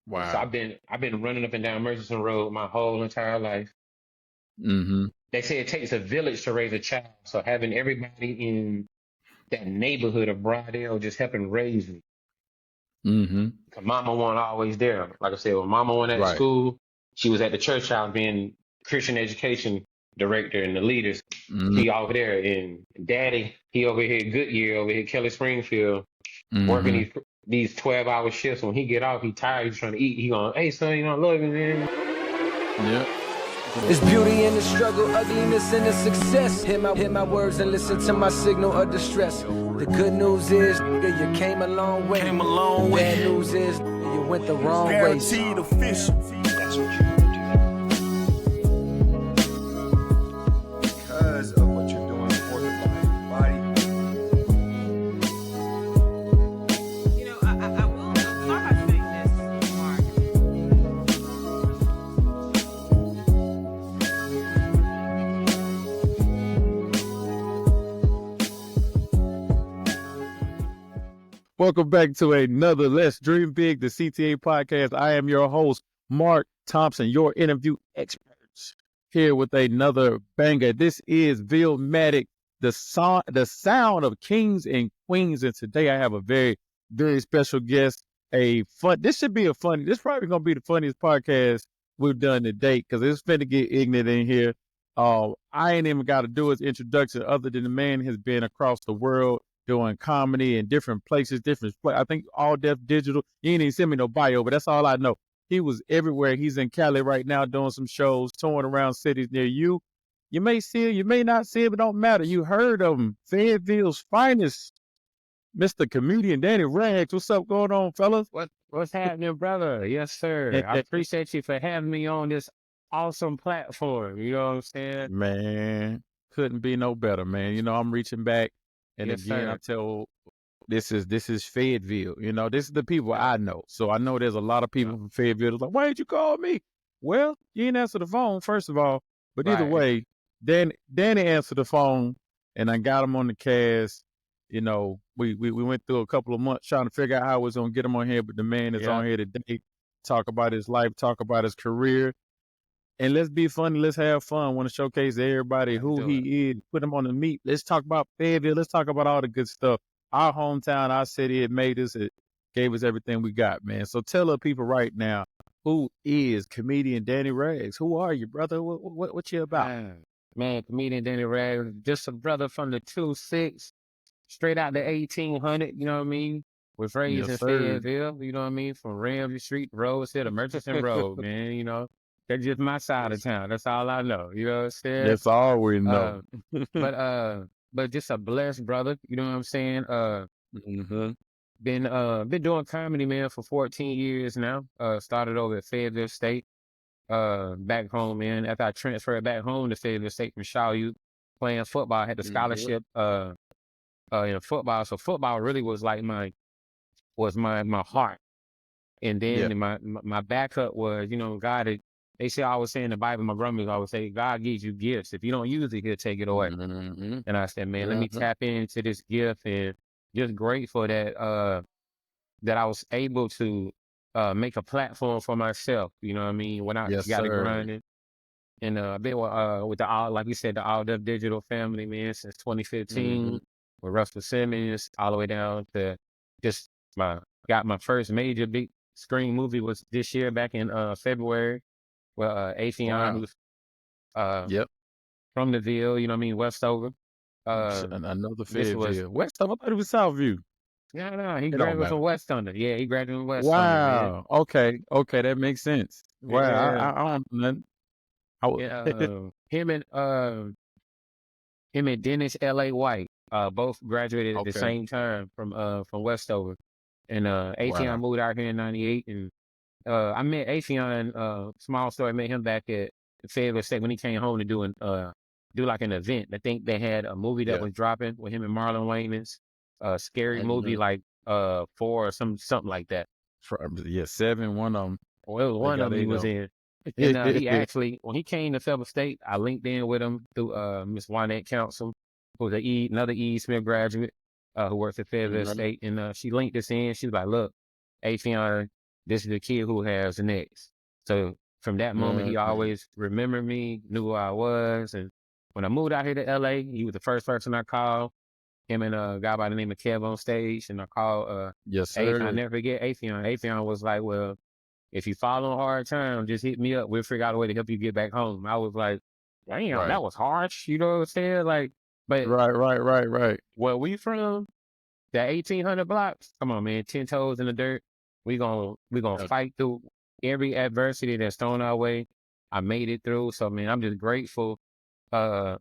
So Wow. I've been running up and down Murchison Road my whole entire life. Mm-hmm. They say it takes a village to raise a child. So having everybody in that neighborhood of Broadale just helping raise me. Mm-hmm. 'Cause Mama wasn't always there. Like I said, when Mama went at Right. school, she was at the church house being Christian education director and the leaders. Mm-hmm. She over there, and Daddy, he over here at Goodyear, over here at Kelly Springfield, working Mm-hmm. these 12-hour shifts. When he get off, he tired, he's trying to eat. He going, hey son, you know, I love you, man. Yep. There's beauty in the struggle, ugliness in the success. Hear my words and listen to my signal of distress. The good news is, nigga, you came a long way. The bad news is, nigga, you went the wrong way. Guaranteed official. That's what you're gonna do. Because of what you're doing for the body. You know, I will start by saying this, Mark. Welcome back to another Let's Dream Big, the CTA Podcast. I am your host, Mark Thompson, your interview experts, here with another banger. This is Villmatic, the sound of kings and queens. And today I have a very, very special guest. This should be this probably going to be the funniest podcast we've done to date because it's finna get ignorant in here. I ain't even got to do his introduction other than the man has been across the world doing comedy in different places, I think All Deaf Digital. You ain't even send me no bio, but that's all I know. He was everywhere. He's in Cali right now doing some shows, touring around cities near you. You may see it, you may not see it, but don't matter. You heard of him. Fayetteville's finest, Mr. Comedian Danny Rags. What's up going on, fellas? What's happening, brother? Yes, sir. I appreciate you for having me on this awesome platform. You know what I'm saying? Man, couldn't be no better, man. You know, I'm reaching back. And Yes, again, sir. I tell this is Fayetteville. You know, this is the people I know. So I know there's a lot of people from Fayetteville that's like, why didn't you call me? Well, you didn't answer the phone, first of all. But either Right. way, Danny answered the phone and I got him on the cast. You know, we went through a couple of months trying to figure out how I was gonna get him on here, but the man is on here today, talk about his life, talk about his career. And let's be funny. Let's have fun. Want to showcase everybody who he is, put him on the meat. Let's talk about Fayetteville. Let's talk about all the good stuff. Our hometown, our city, it made us, it gave us everything we got, man. So tell the people right now, who is comedian Danny Rags? Who are you, brother? What you about? Man, comedian Danny Rags, just a brother from the 2-6, straight out the 1800, you know what I mean? Was raised in Fayetteville, you know what I mean? From Ramsey Street, Rose Hill to Murchison Road, man, you know? That's just my side of town. That's all I know. You know what I'm saying? That's all we know. But just a blessed brother. You know what I'm saying? Been doing comedy, man, for 14 years now. Started over at Fayetteville State. Back home, man. After I transferred back home to Fayetteville State from Shaw Youth, playing football, I had the scholarship in football. So football really was like my heart. And then my backup was, you know, they say I always say in the Bible, my grandmother always say, God gives you gifts. If you don't use it, he'll take it away. And I said, man, let me tap into this gift, and just grateful that that I was able to make a platform for myself. You know what I mean? When I got it grinding. And I've been with like we said, the All Deaf Digital family, man, since 2015 with Russell Simmons, all the way down to just got my first major big screen movie was this year back in February. Well, Afion, who's from the Ville, you know what I mean, Westover. Another Fayetteville. Westover? I thought it was Southview. No, he graduated from West Thunder. Yeah, he graduated from West Thunder. Wow. Okay, that makes sense. Wow, I don't know. Him and Dennis L.A. White, both graduated at the same time from Westover. And Afion moved out here in 98, and I met Afion, small story, met him back at Fayetteville State when he came home to do like an event. I think they had a movie that was dropping with him and Marlon Wayans, scary movie like 4 or something like that. 7, one of them. Well, it was one of them he was in. And he actually, when he came to Fayetteville State, I linked in with him through Miss Wynette Council, who's another E. Smith graduate who works at Fayetteville State. And she linked us in. She was like, look, Afion this is the kid who has next. So from that moment, he always remembered me, knew who I was. And when I moved out here to LA, he was the first person I called. Him and a guy by the name of Kev on stage. And I called Yes, I sir. never forget Atheon. Atheon was like, well, if you fall on hard times, just hit me up. We'll figure out a way to help you get back home. I was like, damn, Right. that was harsh. You know what I'm saying? Like, but Right. where we from, that 1800 blocks, come on, man, 10 toes in the dirt. We gonna fight through every adversity that's thrown our way. I made it through. So, man, I'm just grateful to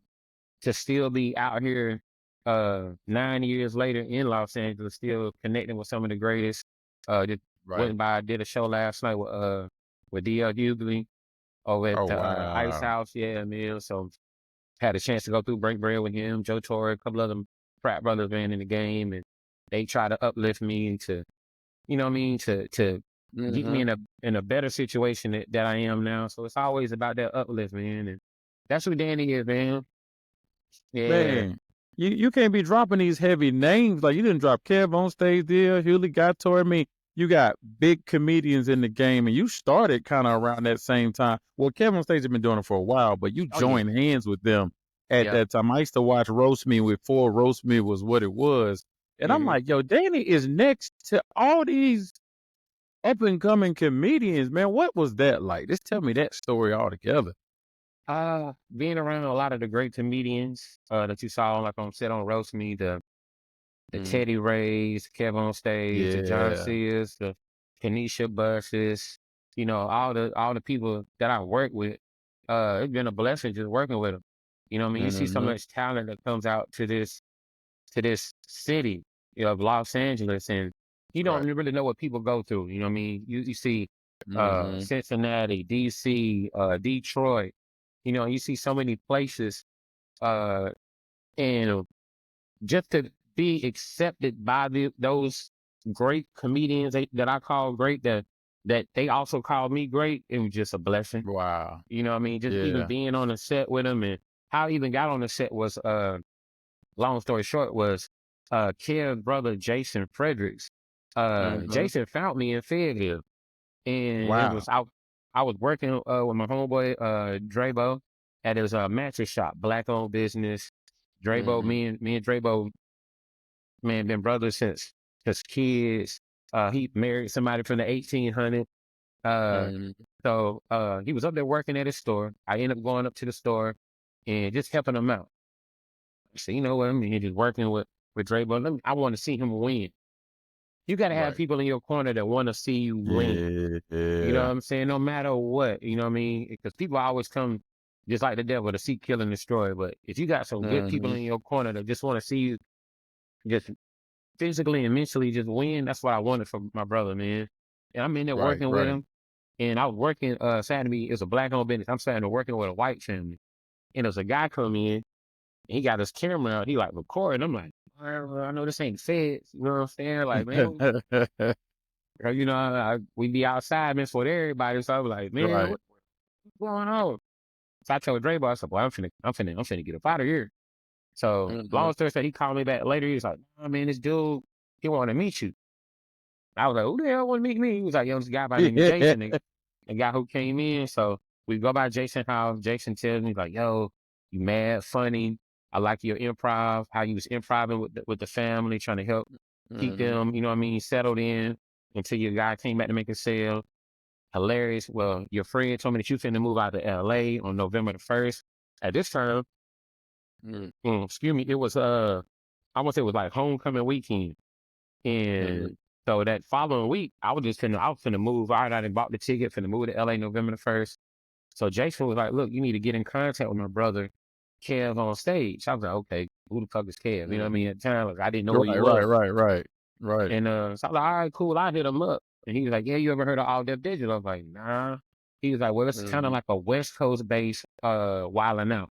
still be out here 9 years later in Los Angeles, still connecting with some of the greatest. Just went by, did a show last night with DL Hughley over at Oh, the Ice wow. House. Yeah, man. So had a chance to go through break bread with him, Joe Torre, a couple of them frat brothers ran in the game, and they try to uplift me to, you know what I mean, to get me in a better situation that I am now. So it's always about that uplift, man. And that's who Danny is, man. Yeah. Man, you can't be dropping these heavy names. Like, you didn't drop Kev on stage there, Hewley got toward me. You got big comedians in the game, and you started kind of around that same time. Well, Kev on stage has been doing it for a while, but you Oh, yeah. joined hands with them at Yeah. that time. I used to watch Roast Me before Roast Me was what it was. And I'm Mhm. like, yo, Danny is next to all these up and coming comedians, man. What was that like? Just tell me that story altogether. Being around a lot of the great comedians that you saw like on set on Roast Me, the Teddy Rays, Kev on stage, the John Yeah. Sears, the Kenesha Busses, you know, all the people that I work with, it's been a blessing just working with them. You know what I mean? You see so much talent that comes out to this city, you know, of Los Angeles, and you don't really know what people go through. You know what I mean? You see Cincinnati, DC, Detroit, you know, you see so many places, and just to be accepted by those great comedians that I call great, that they also call me great, it was just a blessing. Wow. You know what I mean? Just even Yeah. being on the set with them, and how I even got on the set was, long story short, was Kev's brother Jason Fredericks. Jason found me in Fayetteville, and it Wow. was I was working with my homeboy Drabo at his mattress shop, black owned business. Drabo, me and Drabo, man, been brothers since kids. He married somebody from the 1800s. So he was up there working at his store. I ended up going up to the store and just helping him out. So you know what I mean? Just working with Drabo. I want to see him win. You got to have people in your corner that want to see you win. You know what I'm saying? No matter what, you know what I mean? Because people always come just like the devil to seek, kill, and destroy. But if you got some good people in your corner that just want to see you just physically and mentally just win, that's what I wanted from my brother, man. And I'm in there working with him. And I was working, Saturday, it's a black owned business. I'm starting to working with a white family. And there's a guy come in, and he got his camera out. He like recording. I'm like, well, I know this ain't feds. You know what I'm saying? Like, man, you know, we be outside, man, for everybody. So I was like, man, what's going on? So I told Dre, I said, boy, I'm finna get up out of here. So long story short, he called me back later. He was like, oh, man, this dude, he wanted to meet you. I was like, who the hell want to meet me? He was like, yo, this guy by the name of Jason, the guy who came in. So we go by Jason's house. Jason tells me like, yo, you mad, funny. I like your improv, how you was improvising with the family, trying to help keep them, you know what I mean, settled in until your guy came back to make a sale. Hilarious. Well, your friend told me that you finna move out to LA on November the 1st. At this time, excuse me, it was I want to say it was like homecoming weekend. And so that following week, I was finna move. I already bought the ticket, finna move to LA November the 1st. So Jason was like, look, you need to get in contact with my brother, Kev, on stage. I was like, okay, who the fuck is Kev? You know what I mean? At the time, like, I didn't know who he was. Right. And so I was like, all right, cool. I hit him up. And he was like, yeah, you ever heard of All Def Digital? I was like, nah. He was like, well, it's kind of like a West Coast based Wildin' Out.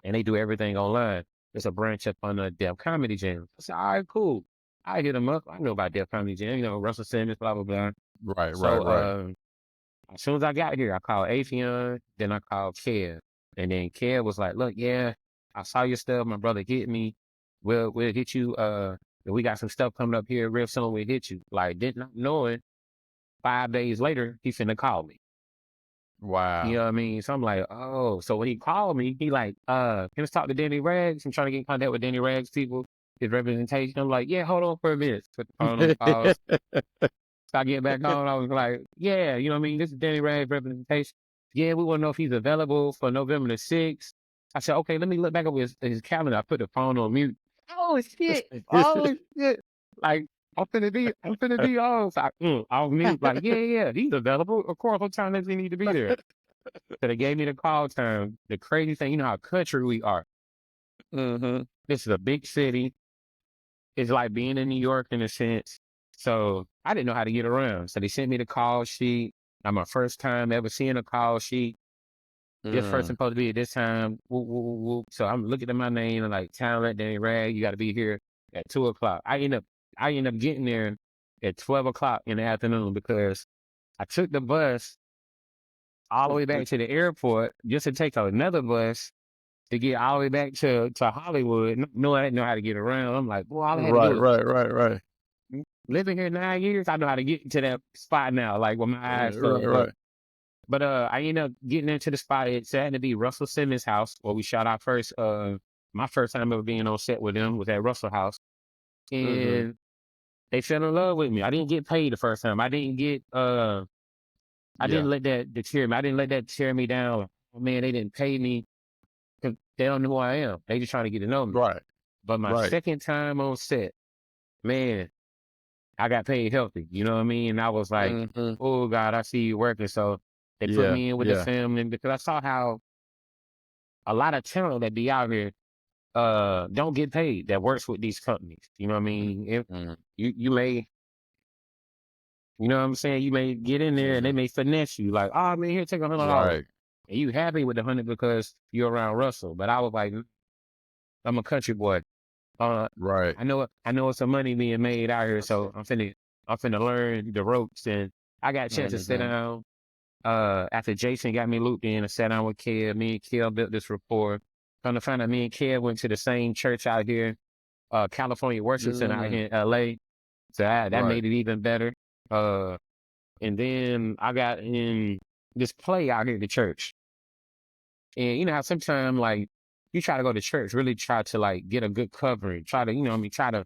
And they do everything online. It's a branch up on the Def Comedy Jam. I said, all right, cool. I hit him up. I know about Def Comedy Jam, you know, Russell Simmons, blah, blah, blah. Right. As soon as I got here, I called Afion, then I called Kev. And then Kev was like, look, yeah, I saw your stuff. My brother hit me. We'll hit you. We got some stuff coming up here real soon. We'll hit you. Like, did not knowing 5 days later, he finna call me. Wow. You know what I mean? So I'm like, oh. So when he called me, he like, can I talk to Danny Rags? I'm trying to get in contact with Danny Rags people, his representation. I'm like, yeah, hold on for a minute. Put the phone on pause. So I get back on. I was like, yeah, you know what I mean? This is Danny Rags representation. Yeah, we want to know if he's available for November the 6th. I said, okay, let me look back over his calendar. I put the phone on mute. Oh shit. Oh shit. Like, I'm finna be on. So I was mute, like, yeah, he's available. Of course, what time does he need to be there? So they gave me the call time. The crazy thing, you know how country we are. Mm-hmm. This is a big city. It's like being in New York in a sense. So I didn't know how to get around. So they sent me the call sheet. I'm my first time ever seeing a call sheet. This person supposed to be at this time. Whoop, whoop, whoop, whoop. So I'm looking at my name and like, Talent, Danny Rag, you got to be here at 2:00. I end up getting there at 12:00 in the afternoon because I took the bus all the way back to the airport just to take another bus to get all the way back to Hollywood. No, I didn't know how to get around. I'm like, well, all I had to do Right. living here 9 years, I know how to get to that spot now, like with my eyes closed. Right. But I ended up getting into the spot. It had to be Russell Simmons' house where we shot our first, my first time ever being on set with them was at Russell House. And they fell in love with me. I didn't get paid the first time. I didn't get, I didn't let that deter me. I didn't let that tear me down. Oh, man, they didn't pay me because they don't know who I am. They just trying to get to know me. Right. But my second time on set, man, I got paid healthy. You know what I mean? And I was like, oh, God, I see you working. So they put me in with the family because I saw how a lot of talent that be out here don't get paid that works with these companies. You know what I mean? If you may, you know what I'm saying? You may get in there and they may finesse you like, oh, man, here, take $100. Right. And you happy with the 100 because you're around Russell. But I was like, I'm a country boy. Right. I know it's some money being made out here, so I'm finna learn the ropes. And I got a chance to sit down. After Jason got me looped in, I sat down with Kev. Me and Kev built this rapport. Come to find out, me and Kev went to the same church out here, California Worship Center out here in LA. So that made it even better. And then I got in this play out here at the church. And you know how sometimes like you try to go to church, really try to like get a good covering, try to, you know what I mean, try to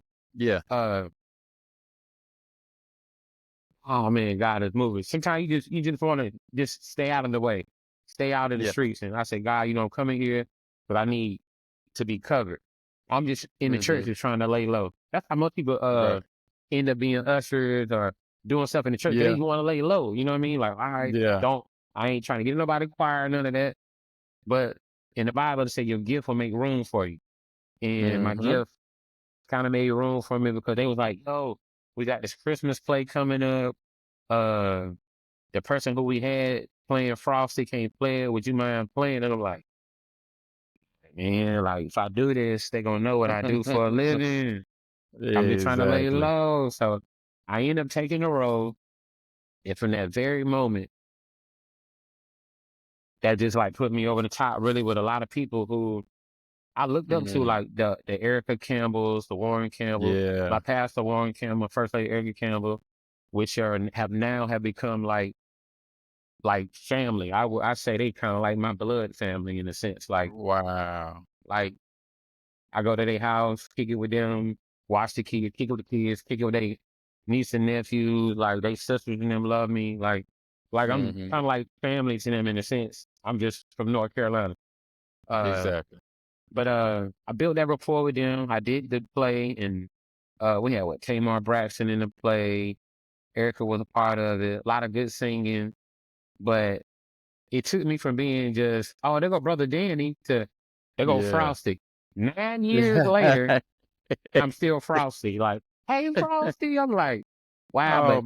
oh man, God is moving. Sometimes you just want to just stay out of the way, stay out of the streets. And I say, God, you know, I'm coming here, but I need to be covered. I'm just in the church just trying to lay low. That's how most people end up being ushers or doing stuff in the church. They even want to lay low. You know what I mean? Like, all right, I ain't trying to get nobody choir, none of that. But in the Bible, it said your gift will make room for you. And my gift kind of made room for me because they was like, yo, we got this Christmas play coming up. The person who we had playing Frosty can't play it. Would you mind playing? And I'm like, man, like if I do this, they gonna know what I do for a living. I'm just trying to lay low. So I end up taking the role. And from that very moment, that just like put me over the top really with a lot of people who I looked up to, like the Erica Campbells, the Warren Campbell, my pastor Warren Campbell, First Lady Erica Campbell, which have become like family. I say they kind of like my blood family in a sense. Like, wow. Like I go to their house, kick it with them, watch the kids, kick it with the kids, kick it with their niece and nephews. Like they sisters and them love me. Like I'm kind of like family to them in a sense. I'm just from North Carolina. Exactly. But I built that rapport with them. I did the play, and we had Tamar Braxton in the play. Erica was a part of it. A lot of good singing, but it took me from being just there go Brother Danny to there go Frosty. 9 years later, I'm still Frosty. Like, hey Frosty, I'm like, wow.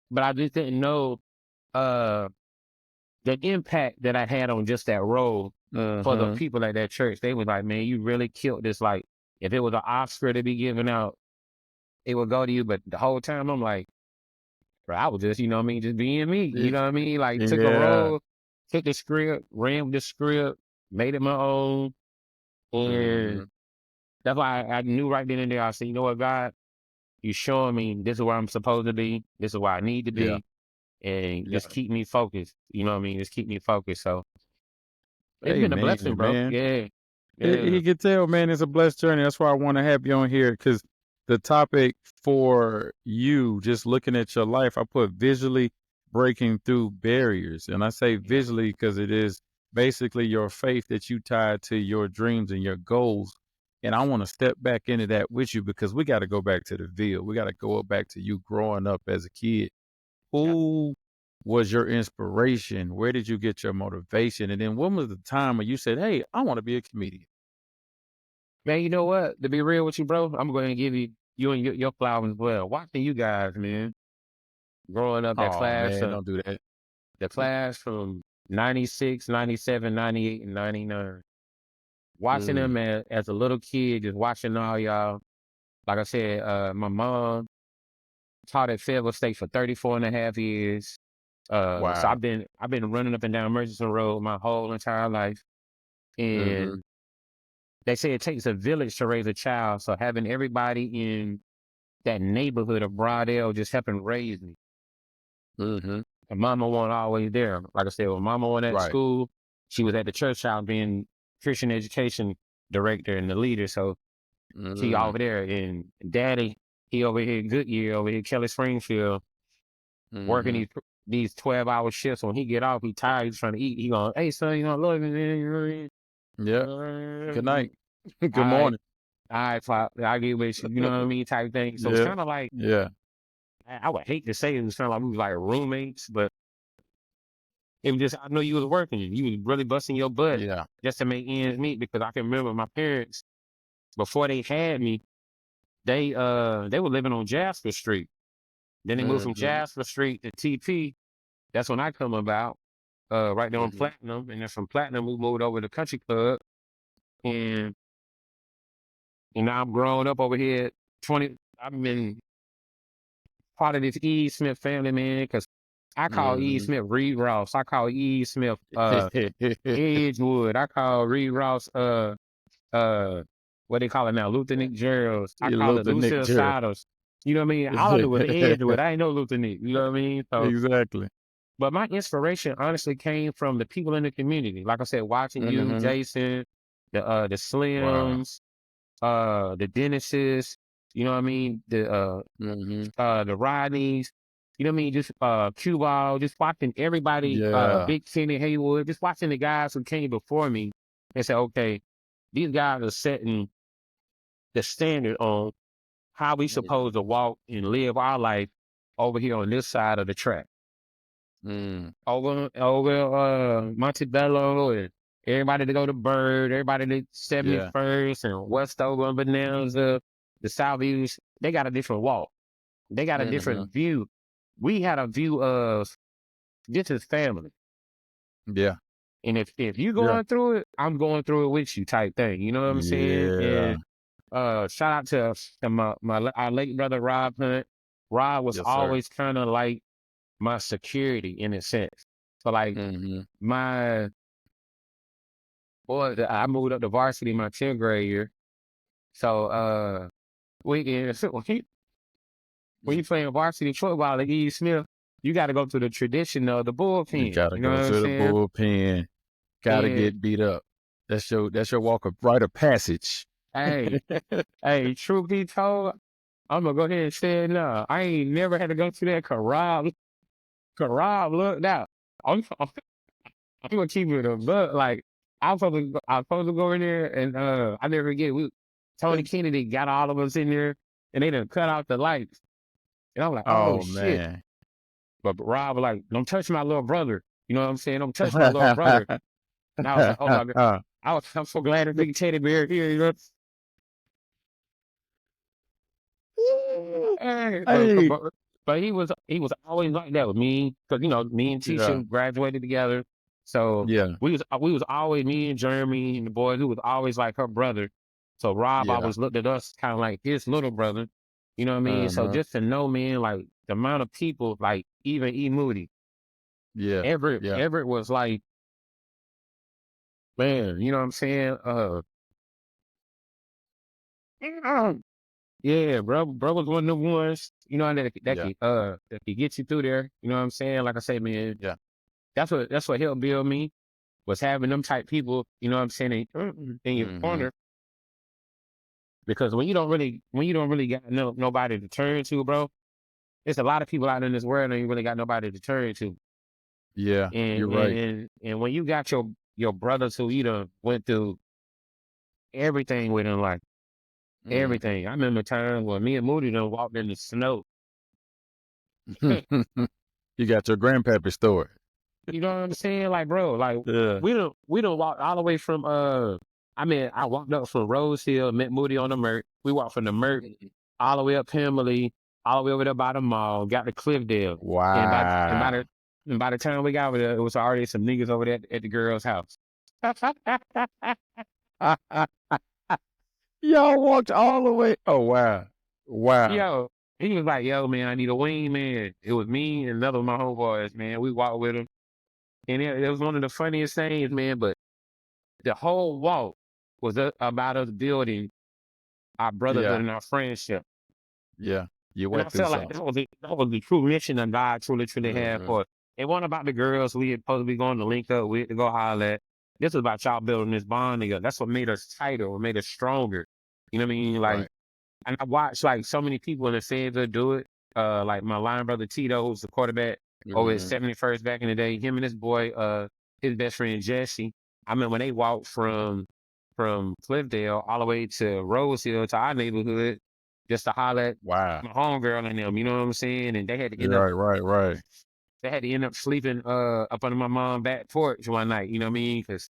But I just didn't know the impact that I had on just that role. For the people at that church. They was like, man, you really killed this. Like, if it was an Oscar to be given out, it would go to you. But the whole time, I'm like, bro, I was just, you know what I mean, just being me. You know what I mean? Like, took a role, took the script, ran with the script, made it my own. And that's why I knew right then and there, I said, you know what, God, you showing me this is where I'm supposed to be. This is where I need to be. and Yeah. just keep me focused. You know what I mean? Just keep me focused. So it's been a Amen, blessing, bro. man. Yeah. He can tell, man, it's a blessed journey. That's why I want to have you on here, because the topic for you, just looking at your life, I put visually breaking through barriers. And I say visually because it is basically your faith that you tied to your dreams and your goals. And I want to step back into that with you, because we got to go back to the Ville. We got to go back to you growing up as a kid. Who was your inspiration? Where did you get your motivation? And then when was the time when you said, hey, I want to be a comedian? Man, you know what? To be real with you, bro, I'm going to give you and your flowers as well. Watching you guys, man, growing up, Oh, man, don't do that. the class from 96, 97, 98, and 99. Watching them as a little kid, just watching all y'all. Like I said, my mom taught at Fayetteville State for 34 and a half years. So Wow. I've been running up and down Murchison Road my whole entire life. And they say it takes a village to raise a child. So having everybody in that neighborhood of Broadale just helping raise me. And mama wasn't always there. Like I said, when mama went at Right. school, she was at the church house being Christian education director and the leader. So she over there. And daddy, he over here Goodyear, over here Kelly Springfield, working these 12-hour shifts. When he get off, he tired, he's trying to eat. He going, hey son, you know, love me, man. You know what I mean? Yeah. Good night. Good morning. All right, I get with you, you know what I mean, type thing. So it's kind of like, I would hate to say it was kind of like we was like roommates, but it was just, I know you was working. You was really busting your butt just to make ends meet, because I can remember my parents, before they had me, they were living on Jasper Street. Then they moved from Jasper Street to TP. That's when I come about, right there on Platinum. And then from Platinum, we moved over to Country Club. And now I'm growing up over here. I've been part of this E. Smith family, man, because I call E. Smith Reed Ross. I call E. Smith Edgewood. I call Reed Ross what they call it now, Luther Nick Gerald. I call it Lucille Siders. You know what I mean? All I knew was Edgewood. I ain't know Luther Nick. You know what I mean? So, exactly. But my inspiration honestly came from the people in the community. Like I said, watching you, Jason, the Slims, the Dennises, you know what I mean? The Rodneys, you know what I mean? Just Cue Ball, just watching everybody, Big Kenny Haywood, just watching the guys who came before me and said, okay, these guys are setting the standard on how we supposed to walk and live our life over here on this side of the track. Over Montebello, and everybody to go to Bird, everybody to 71st and Westover and Bonanza, the Southeast, they got a different walk. They got a different view. We had a view of this is family. Yeah. And if you going through it, I'm going through it with you type thing. You know what I'm saying? And shout out to our late brother Rob Hunt. Rob was always kind of like my security in a sense. So like I moved up to varsity my 10th grade year. So when you playing varsity football at E. Smith, you got to go through the tradition of the bullpen. You gotta go to the bullpen. Gotta get beat up. That's your walk of rite of passage. Hey, truth be told, I'm gonna go ahead and say it now. I ain't never had to go through that corral. Corral looked out. I'm gonna keep it a buck. Like I was supposed to go in there, and I never forget. Tony Kennedy got all of us in there, and they done cut out the lights. And I'm like, oh shit. Man. But Rob was like, don't touch my little brother. You know what I'm saying? Don't touch my little brother. And I was like, oh my God. I'm so glad that big teddy bear here, you know. But he was always like that with me, because you know me and Tisha graduated together, so we was always, me and Jeremy and the boys, who was always like her brother. So Rob always looked at us kind of like his little brother, you know what I mean? So just to know, man, like the amount of people, like even E. Moody, Everett was like, man, you know what I'm saying? Yeah, bro was one of the ones, you know, Yeah. that could get you through there. You know what I'm saying? Like I say, man, Yeah. that's what helped build me, was having them type people, you know what I'm saying, in your Mm-hmm. corner. Because when you don't really got nobody to turn to, bro, there's a lot of people out in this world and you really got nobody to turn to. Yeah. And You're right. and when you got your brothers who either went through everything with them, like Mhm. everything. I remember times when me and Moody done walked in the snow. You got your grandpappy story. You know what I'm saying? Like, bro, like Yeah. we don't walk all the way from I mean, I walked up from Rose Hill, met Moody on the Merc. We walked from the Merc all the way up Pimley, all the way over there by the mall, got to Cliffdale. And by and by Wow. the and by the time we got over there, it was already some niggas over there at the girl's house. Y'all walked all the way. Oh, wow. Wow. Yo, he was like, yo, man, I need a wing, man. It was me and another of my homeboys, man. We walked with him. And it was one of the funniest things, man. But the whole walk was about us building our brotherhood Yeah. and our friendship. Yeah. You And I went through felt like something. that was the true mission that God truly had Mhm. for us. It wasn't about the girls we had supposed to be going to link up with to go holler at. This was about y'all building this bond together. That's what made us tighter, what made us stronger. You know what I mean? Like, Right. and I watched like so many people in the Fayetteville do it. Like my line brother Tito, who's the quarterback over at Mhm. 71st back in the day. Him and his boy, his best friend Jesse. I mean, when they walked from Cliffdale all the way to Rose Hill to our neighborhood, just to holler at Wow. my homegirl and them. You know what I'm saying? And they had to end up Right. sleeping up under my mom's back porch one night. You know what I mean? Because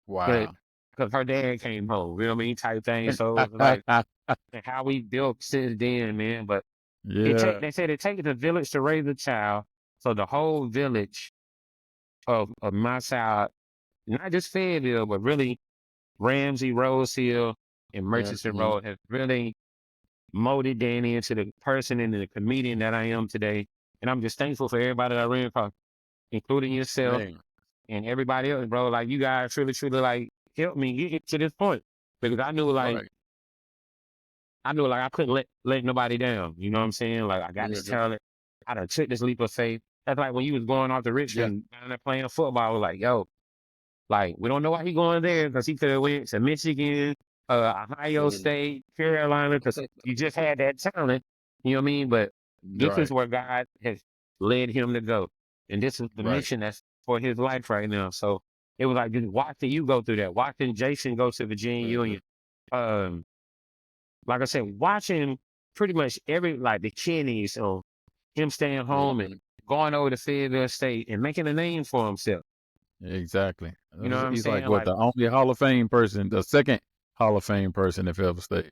Wow. her dad came home. You know what I mean? Type thing. So it was like. And how we built since then, man. But Yeah. they said it takes a village to raise a child. So the whole village of my side, not just Fayetteville, but really Ramsey, Rose Hill, and Murchison Mhm. Road have really molded Danny into the person and the comedian that I am today. And I'm just thankful for everybody that I ran across, including yourself Man. and everybody else, bro. Like you guys truly like helped me get to this point. Because Right. I knew like I couldn't let nobody down. You know what I'm saying? Like I got this Mhm. talent. I done took this leap of faith. That's like when you was going off to Yeah. Richmond down there playing football. I was like, yo, like we don't know why he going there because he could have went to Michigan, Ohio Mhm. State, Carolina, because you just had that talent. You know what I mean? But this is Right. where God has led him to go, and this is the Right. mission that's for his life right now. So it was like just watching you go through that, watching Jason go to Virginia Mhm. Union. Um, like I said, watching pretty much every like the Kennys or him staying home and Mhm. going over to Fayetteville State and making a name for himself. Exactly. You know what I'm He's like saying? what, Like, the only Hall of Fame person, the second Hall of Fame person if ever stayed.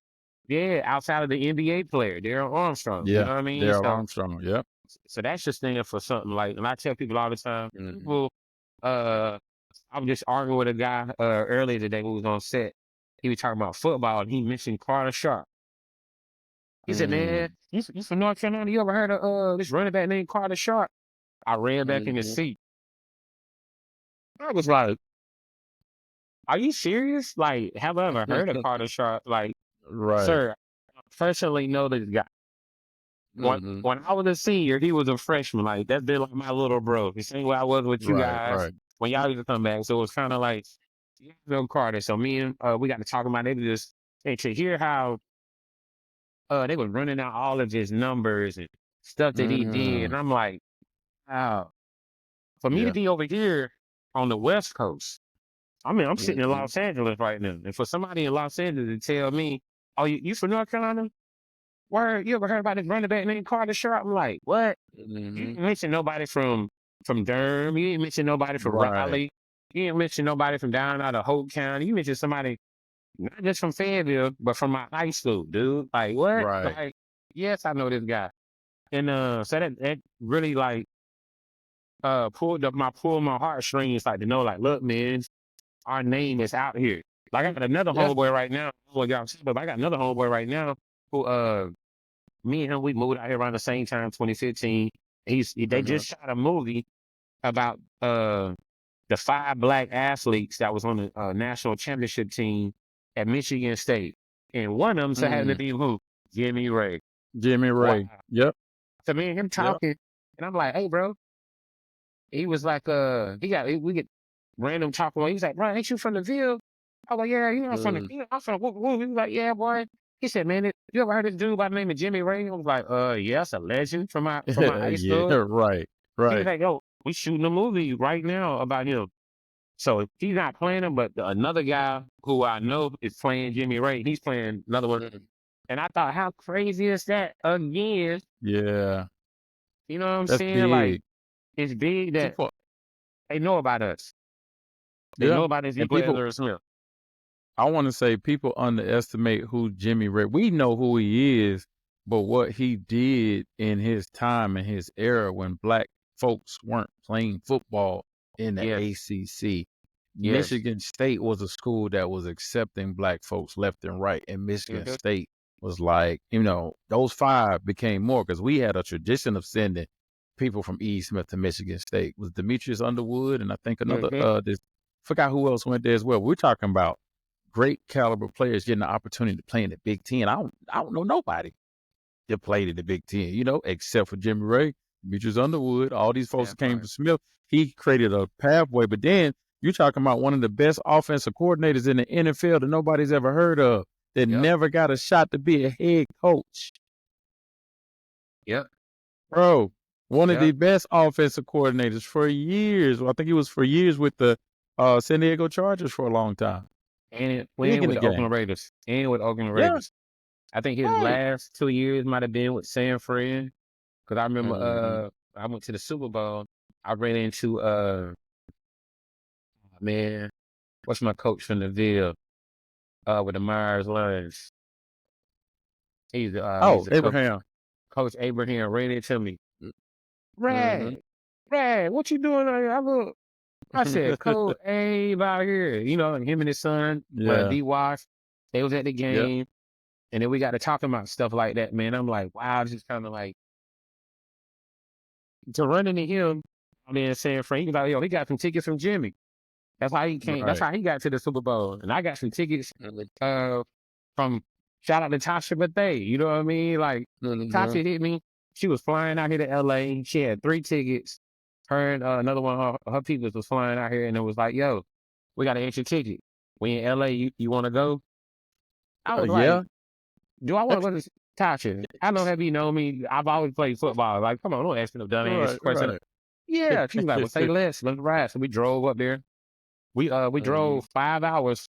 yeah, outside of the NBA player, Darryl Armstrong. You Yeah. know what I mean? Daryl So, Armstrong. Yep. so that's just thing for something like, and I tell people all the time, Mhm. people, uh, I was just arguing with a guy earlier today who was on set. He was talking about football and he mentioned Carter Sharp. He said, man, Mm. you from North Carolina? You ever heard of this running back named Carter Sharp? I ran back in the Mhm. seat. I was like, are you serious? Like, have I ever heard of Carter Sharp? Like, Right. sir, I personally know this guy. Mhm. When I was a senior, he was a freshman. Like, that's been like my little bro. The same way I was with you Right. guys Right. when y'all used to come back. So it was kind of like, you know, Carter. So me and we got to talk about it. Just and to hear how they were running out all of his numbers and stuff that he did. Mhm. And I'm like, wow. For me to Yeah. be over here on the West Coast, I mean, I'm sitting in Mhm. Los Angeles right now. And for somebody in Los Angeles to tell me, oh, you from North Carolina? Word, you ever heard about this running back named Carter Sharp? I'm like, what? You Mhm. didn't mention nobody from Durham. You didn't mention nobody from Right. Raleigh. You didn't mention nobody from down out of Hope County. You mentioned somebody not just from Fayetteville, but from my high school, dude. Like, what? Right. Like, yes, I know this guy. And so that really like pulled my heartstrings, like to know, like, look, man, our name is out here. Like I got another Yeah. homeboy right now. Well, y'all see, but I got another homeboy right now who me and him we moved out here around the same time, 2015. They Uh-huh. just shot a movie about the 5 black athletes that was on the national championship team at Michigan State, and one of them so happened to Mm. be who Jimmy Ray. Jimmy Ray. Wow. Yep. So me and him talking, and I'm like, hey, bro. He was like, we get random talking. He was like, bro, ain't you from the Ville? I was like, yeah, I'm from the, I'm from the He was like, yeah, boy. He said, man, you ever heard of this dude by the name of Jimmy Ray? I was like, yes, a legend from my high school. Right. He was like, yo, we shooting a movie right now about him. So he's not playing him, but another guy who I know is playing Jimmy Ray. He's playing another one. And I thought, how crazy is that again? Yeah. You know what I'm That's saying? big. Like, it's big that they know about us. They know about this Ezra Smith. I want to say people underestimate who Jimmy Ray. We know who he is, but what he did in his time and his era when black folks weren't playing football in the ACC. Michigan State was a school that was accepting black folks left and right, and Michigan State was like, those five became more because we had a tradition of sending people from E. Smith to Michigan State. It was Demetrius Underwood, and I think another forgot who else went there as well. We're talking about great caliber players getting the opportunity to play in the Big Ten. I don't know nobody that played in the Big Ten, except for Jimmy Ray, Demetrius Underwood, all these folks that came from Smith. He created a pathway, but then you're talking about one of the best offensive coordinators in the NFL that nobody's ever heard of that never got a shot to be a head coach. Yep. Bro, one of the best offensive coordinators for years. Well, I think he was for years with the San Diego Chargers for a long time. And with the Oakland Raiders. Raiders. I think his last 2 years might have been with San Fran. Because I remember I went to the Super Bowl. I ran into what's my coach from the Ville with the Myers Lions? He's Abraham. Coach Abraham ran into me. Brad, what you doing out here? I said, Coach Abe out here, and him and his son, D. Wash, they was at the game. And then we got to talking about stuff like that, man. I'm like, wow, this is kind of like, to run into him, in San Fran, he was like, he got some tickets from Jimmy. That's how he came. That's how he got to the Super Bowl. And I got some tickets from, shout out to Tasha Bethea. You know what I mean? Like, Tasha hit me. She was flying out here to L.A. She had 3 tickets. Her and another one of her people was flying out here, and it was like, yo, we got an extra ticket. We in L.A., you want to go? I was like, do I want to go to Tasha? I don't have you know me. I've always played football. Like, come on, don't ask me no dumbass question. Yeah, she was like, well, say less. Let's ride. So we drove up there. We drove 5 hours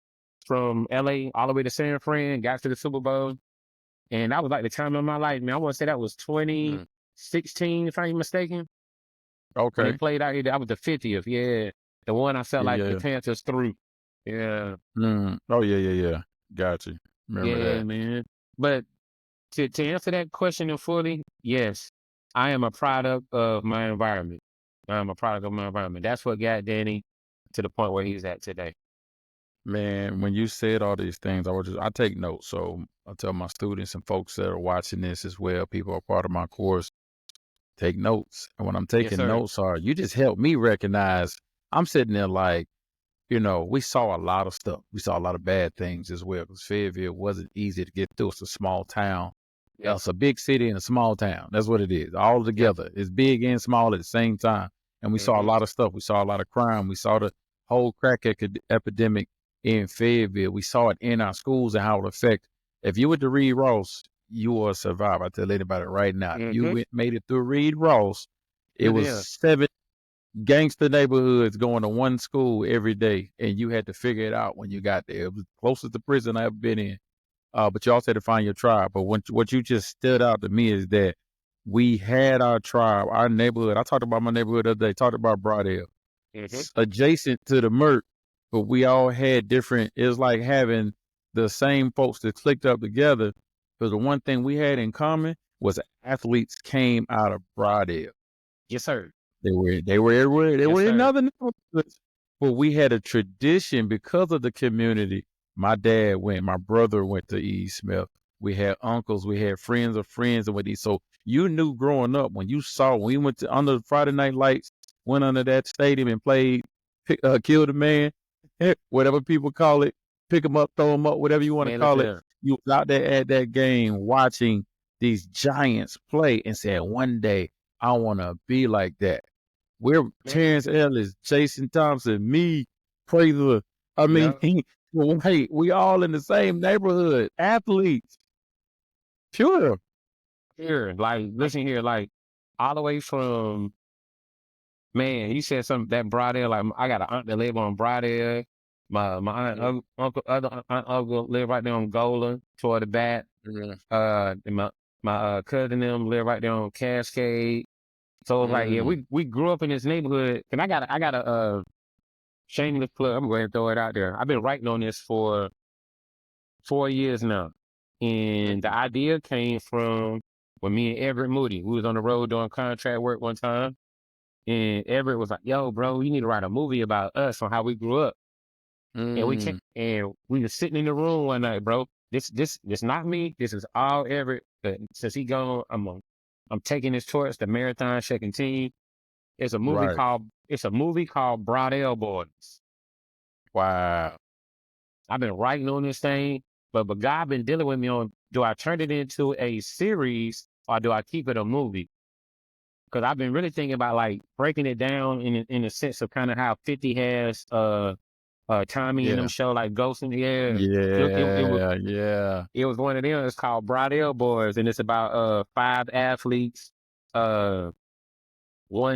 from L.A. all the way to San Fran, got to the Super Bowl. And that was like the time of my life, man. I want to say that was 2016, if I'm not mistaken. Okay. When they played out here, that was the 50th. Yeah. The one I felt like the Panthers threw. Yeah. Oh, yeah. Gotcha. Remember that. Man. But to answer that question fully, yes, I am a product of my environment. That's what got Danny to the point where he's at today. Man, when you said all these things, I take notes. So I tell my students and folks that are watching this as well, people are part of my course, take notes. And when I'm taking notes, you just help me recognize. I'm sitting there like, we saw a lot of stuff. We saw a lot of bad things as well because Fayetteville wasn't easy to get through. It's a small town. Yeah. It's a big city and a small town. That's what it is. All together. It's big and small at the same time. And we saw a lot of stuff. We saw a lot of crime. We saw the whole crack epidemic in Fayetteville. We saw it in our schools and how it affects. If you went to Reed Ross, you are a survivor. I tell anybody right now. You made it through Reed Ross. It was 7 gangster neighborhoods going to one school every day, and you had to figure it out when you got there. It was the closest to prison I ever been in. But you also had to find your tribe. But what you just stood out to me is that we had our tribe, our neighborhood. I talked about my neighborhood the other day, talked about Broadale. Adjacent to the Merc, but we all had different, it was like having the same folks that clicked up together. Because the one thing we had in common was athletes came out of Broadale. Yes, sir. They were everywhere. They were in other neighborhoods. But we had a tradition because of the community. My dad went, my brother went to E. Smith. We had uncles, we had friends of friends and with these. So you knew growing up when we went to under the Friday night lights, went under that stadium and played Kill the Man, whatever people call it, pick them up, throw them up, whatever you want to call it. you was out there at that game watching these giants play and said, one day I want to be like that. We're Terrence Ellis, Jason Thompson, me, Prazer. I mean, hey, we all in the same neighborhood, athletes. Sure. Here, like, listen here, like, all the way from, man, you said something that Brodell, like, I got an aunt that live on Brodell. My aunt, uncle live right there on Golan toward the back. And my cousin them live right there on Cascade. So like, yeah, we grew up in this neighborhood, and I got a shameless plug. I'm going to throw it out there. I've been writing on this for 4 years now, and the idea came from when me and Everett Moody, we was on the road doing contract work one time, and Everett was like, "Yo, bro, you need to write a movie about us on how we grew up." And we were sitting in the room one night, bro. This not me. This is all Everett. But since he gone, I'm taking this towards the marathon second team. It's a movie called Brodell Boys. Wow. I've been writing on this thing, but God been dealing with me on, do I turn it into a series or do I keep it a movie? Because I've been really thinking about like breaking it down in the sense of kind of how 50 has Tommy and them show like Ghost in the Air. It was one of them. It's called Brodell Boys, and it's about 5 athletes. One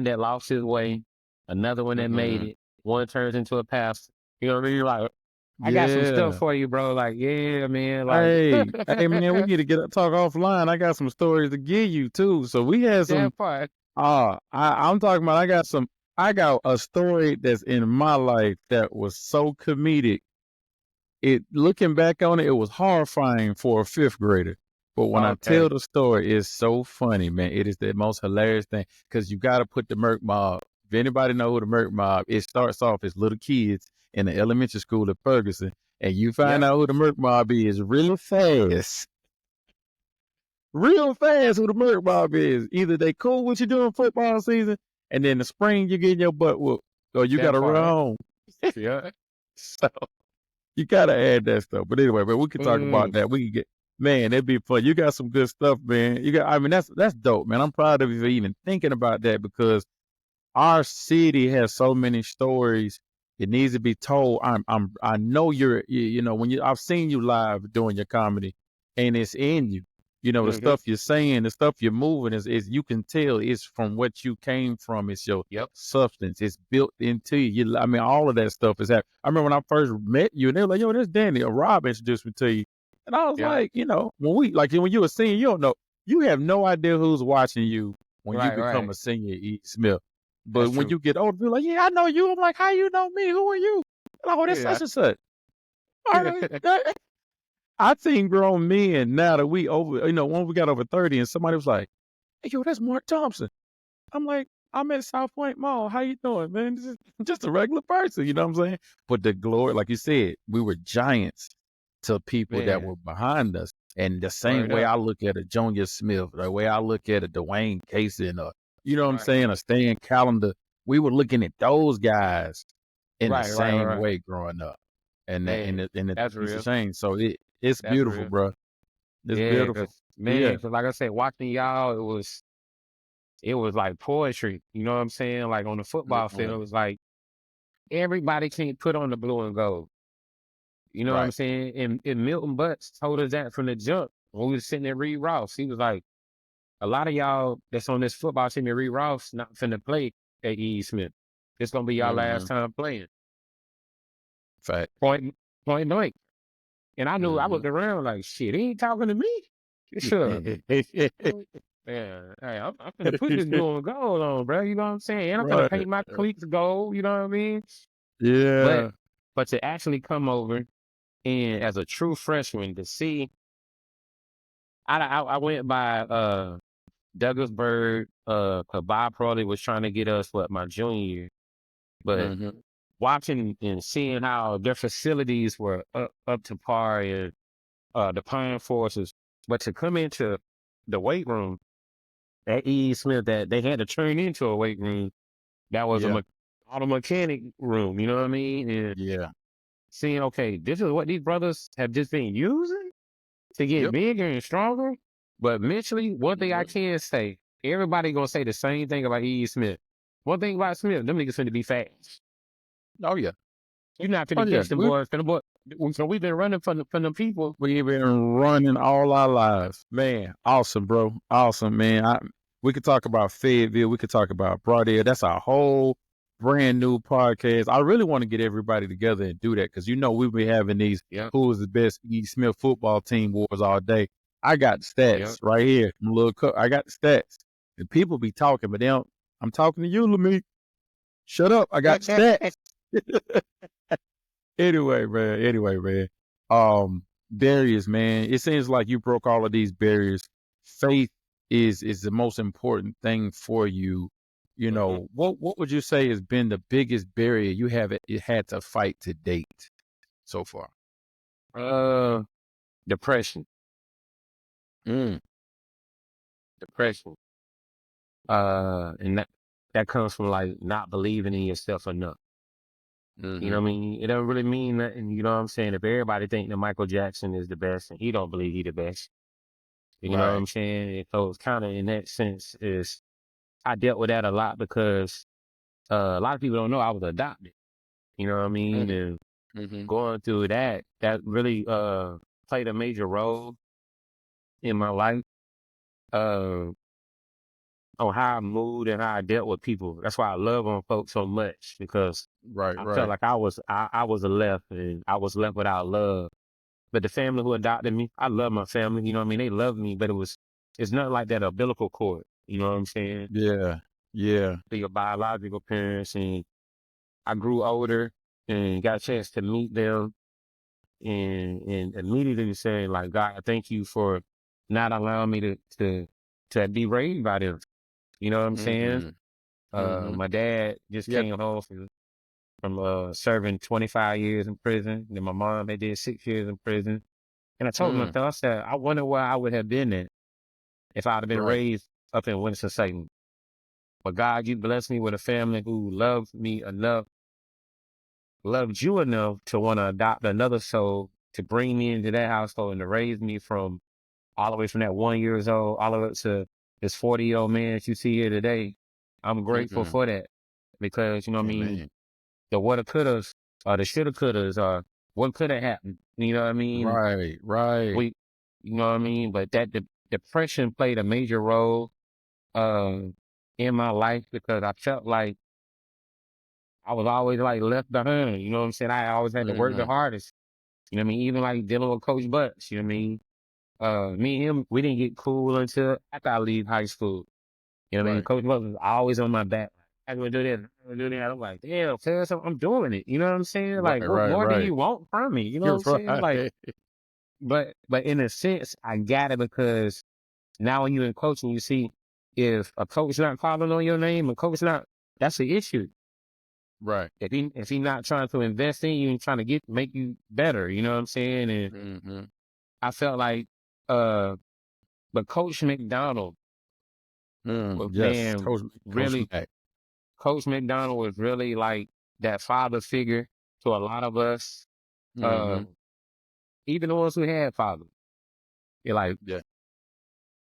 that lost his way, another one that made it. One turns into a pastor. You know what I mean? Like, I got some stuff for you, bro. Like, yeah, man. Like, hey, man, we need to talk offline. I got some stories to give you too. So we had some. I'm talking about. I got a story that's in my life that was so comedic. Looking back on it, it was horrifying for a 5th grader. But when I tell the story, it's so funny, man. It is the most hilarious thing because you got to put the Merc Mob. If anybody know who the Merc Mob, it starts off as little kids in the elementary school at Ferguson, and you find out who the Merc Mob is real fast. Real fast who the Merc Mob is. Either they cool with you doing football season, and then in the spring you get your butt whooped, or you got to run home. So you got to add that stuff. But anyway, man, we can talk about that. We can get. Man, that'd be fun. You got some good stuff, man. That's dope, man. I'm proud of you for even thinking about that because our city has so many stories. It needs to be told. I know I've seen you live doing your comedy and it's in you. You know, the stuff you're saying, the stuff you're moving is you can tell it's from what you came from. It's your substance. It's built into you. All of that stuff is happening. I remember when I first met you and they were like, yo, this Danny, Rob introduced me to you. And I was like, when you were singing, you don't know, you have no idea who's watching you when you become a senior, E. Smith. But when you get older, you're like, yeah, I know you. I'm like, how you know me? Who are you? Oh, that's such and such. All right. I've seen grown men now that we when we got over 30 and somebody was like, hey, yo, that's Mark Thompson. I'm like, I'm at South Point Mall. How you doing, man? This is just a regular person, you know what I'm saying? But the glory, like you said, we were giants to people that were behind us. And the same way I look at a Junior Smith, the way I look at a Dwayne Casey and you know what I'm saying, a Stan Calendar, we were looking at those guys in the same way growing up. And that's real. Shame. So it's beautiful, real. Bro. It's beautiful. Man, like I said, watching y'all, it was like poetry. You know what I'm saying? Like on the football field, it was like everybody can't put on the blue and gold. You know what I'm saying? And Milton Butts told us that from the jump when we was sitting at Reed Ross. He was like, a lot of y'all that's on this football team at Reed Ross not finna play at E. Smith. It's gonna be y'all last time playing. Fact. Point blank. And I knew I looked around like, shit, he ain't talking to me. Sure. Yeah, hey, I'm finna put this blue and gold on, bro. You know what I'm saying? And I'm gonna paint my cleats gold. You know what I mean? Yeah. But to actually come over and as a true freshman to see, I went by Douglasburg. Bob probably was trying to get us my junior year, but watching and seeing how their facilities were up to par and the Pine Forces, but to come into the weight room at E. Smith that they had to turn into a weight room that was a auto mechanic room. You know what I mean? And seeing, okay, this is what these brothers have just been using. to get Yep. bigger and stronger. But mentally, one thing I can say, everybody gonna say the same thing about E. Smith. One thing about Smith, them niggas finna be fast. Oh yeah. You're not Oh finna yeah. catch them boys. So we've been running from the people. We've been running all our lives, man. Awesome, bro. Awesome, man. We could talk about Fayetteville. We could talk about Broadale. That's a whole brand new podcast. I really want to get everybody together and do that because we've been having these Yeah. who is the best E. Smith football team wars all day. I got the stats Yep. right here. I got the stats. And people be talking, but they don't. I'm talking to you, Lamie. Shut up. I got the stats. Anyway, man. Barriers, man. It seems like you broke all of these barriers. Faith is the most important thing for you. What would you say has been the biggest barrier you had to fight to date so far? Depression. Depression. And that comes from like not believing in yourself enough. You know what I mean? It don't really mean nothing. You know what I'm saying? If everybody think that Michael Jackson is the best and he don't believe he the best, you know what I'm saying? And so it's kind of in that sense is I dealt with that a lot because a lot of people don't know I was adopted. You know what I mean? And going through that really played a major role in my life on how I moved and how I dealt with people. That's why I love on folks so much because I felt like I was left and I was left without love. But the family who adopted me, I love my family. You know what I mean? They love me, but it's not like that umbilical cord. You know what I'm saying? Yeah. To your biological parents, and I grew older and got a chance to meet them, and immediately saying like, God, thank you for not allowing me to be raised by them. You know what I'm saying? My dad just came home from serving 25 years in prison. Then my mom, they did 6 years in prison. And I told myself, I said, I wonder where I would have been at if I'd have been raised up in Winston-Salem. But God, you blessed me with a family who loved me enough, loved you enough to want to adopt another soul, to bring me into that household and to raise me from all the way from that 1 year old, all the way up to this 40-year-old man that you see here today. I'm grateful for that because, you know what I mean? The woulda, couldas, or the shoulda, couldas, or what could have happened. You know what I mean? Right. You know what I mean? But that depression played a major role in my life because I felt like I was always like left behind. You know what I'm saying? I always had to work the hardest. You know what I mean? Even like dealing with Coach Butts, you know what I mean? Me and him, we didn't get cool until after I leave high school. You know what I mean? Coach Butts was always on my back. I'm gonna do this, I'm gonna do that. I'm like, damn, cuz I'm doing it. You know what I'm saying? Like, what more do you want from me? You know what I'm saying? Like, but in a sense, I got it because now when you're in coaching, you see if a coach not calling on your name, a coach not, that's the issue. Right. If he not trying to invest in you and trying to make you better, you know what I'm saying? And I felt like, but Coach McDonald, Yes, man, really, Coach McDonald was really like that father figure to a lot of us. Even the ones who had fathers. You're like,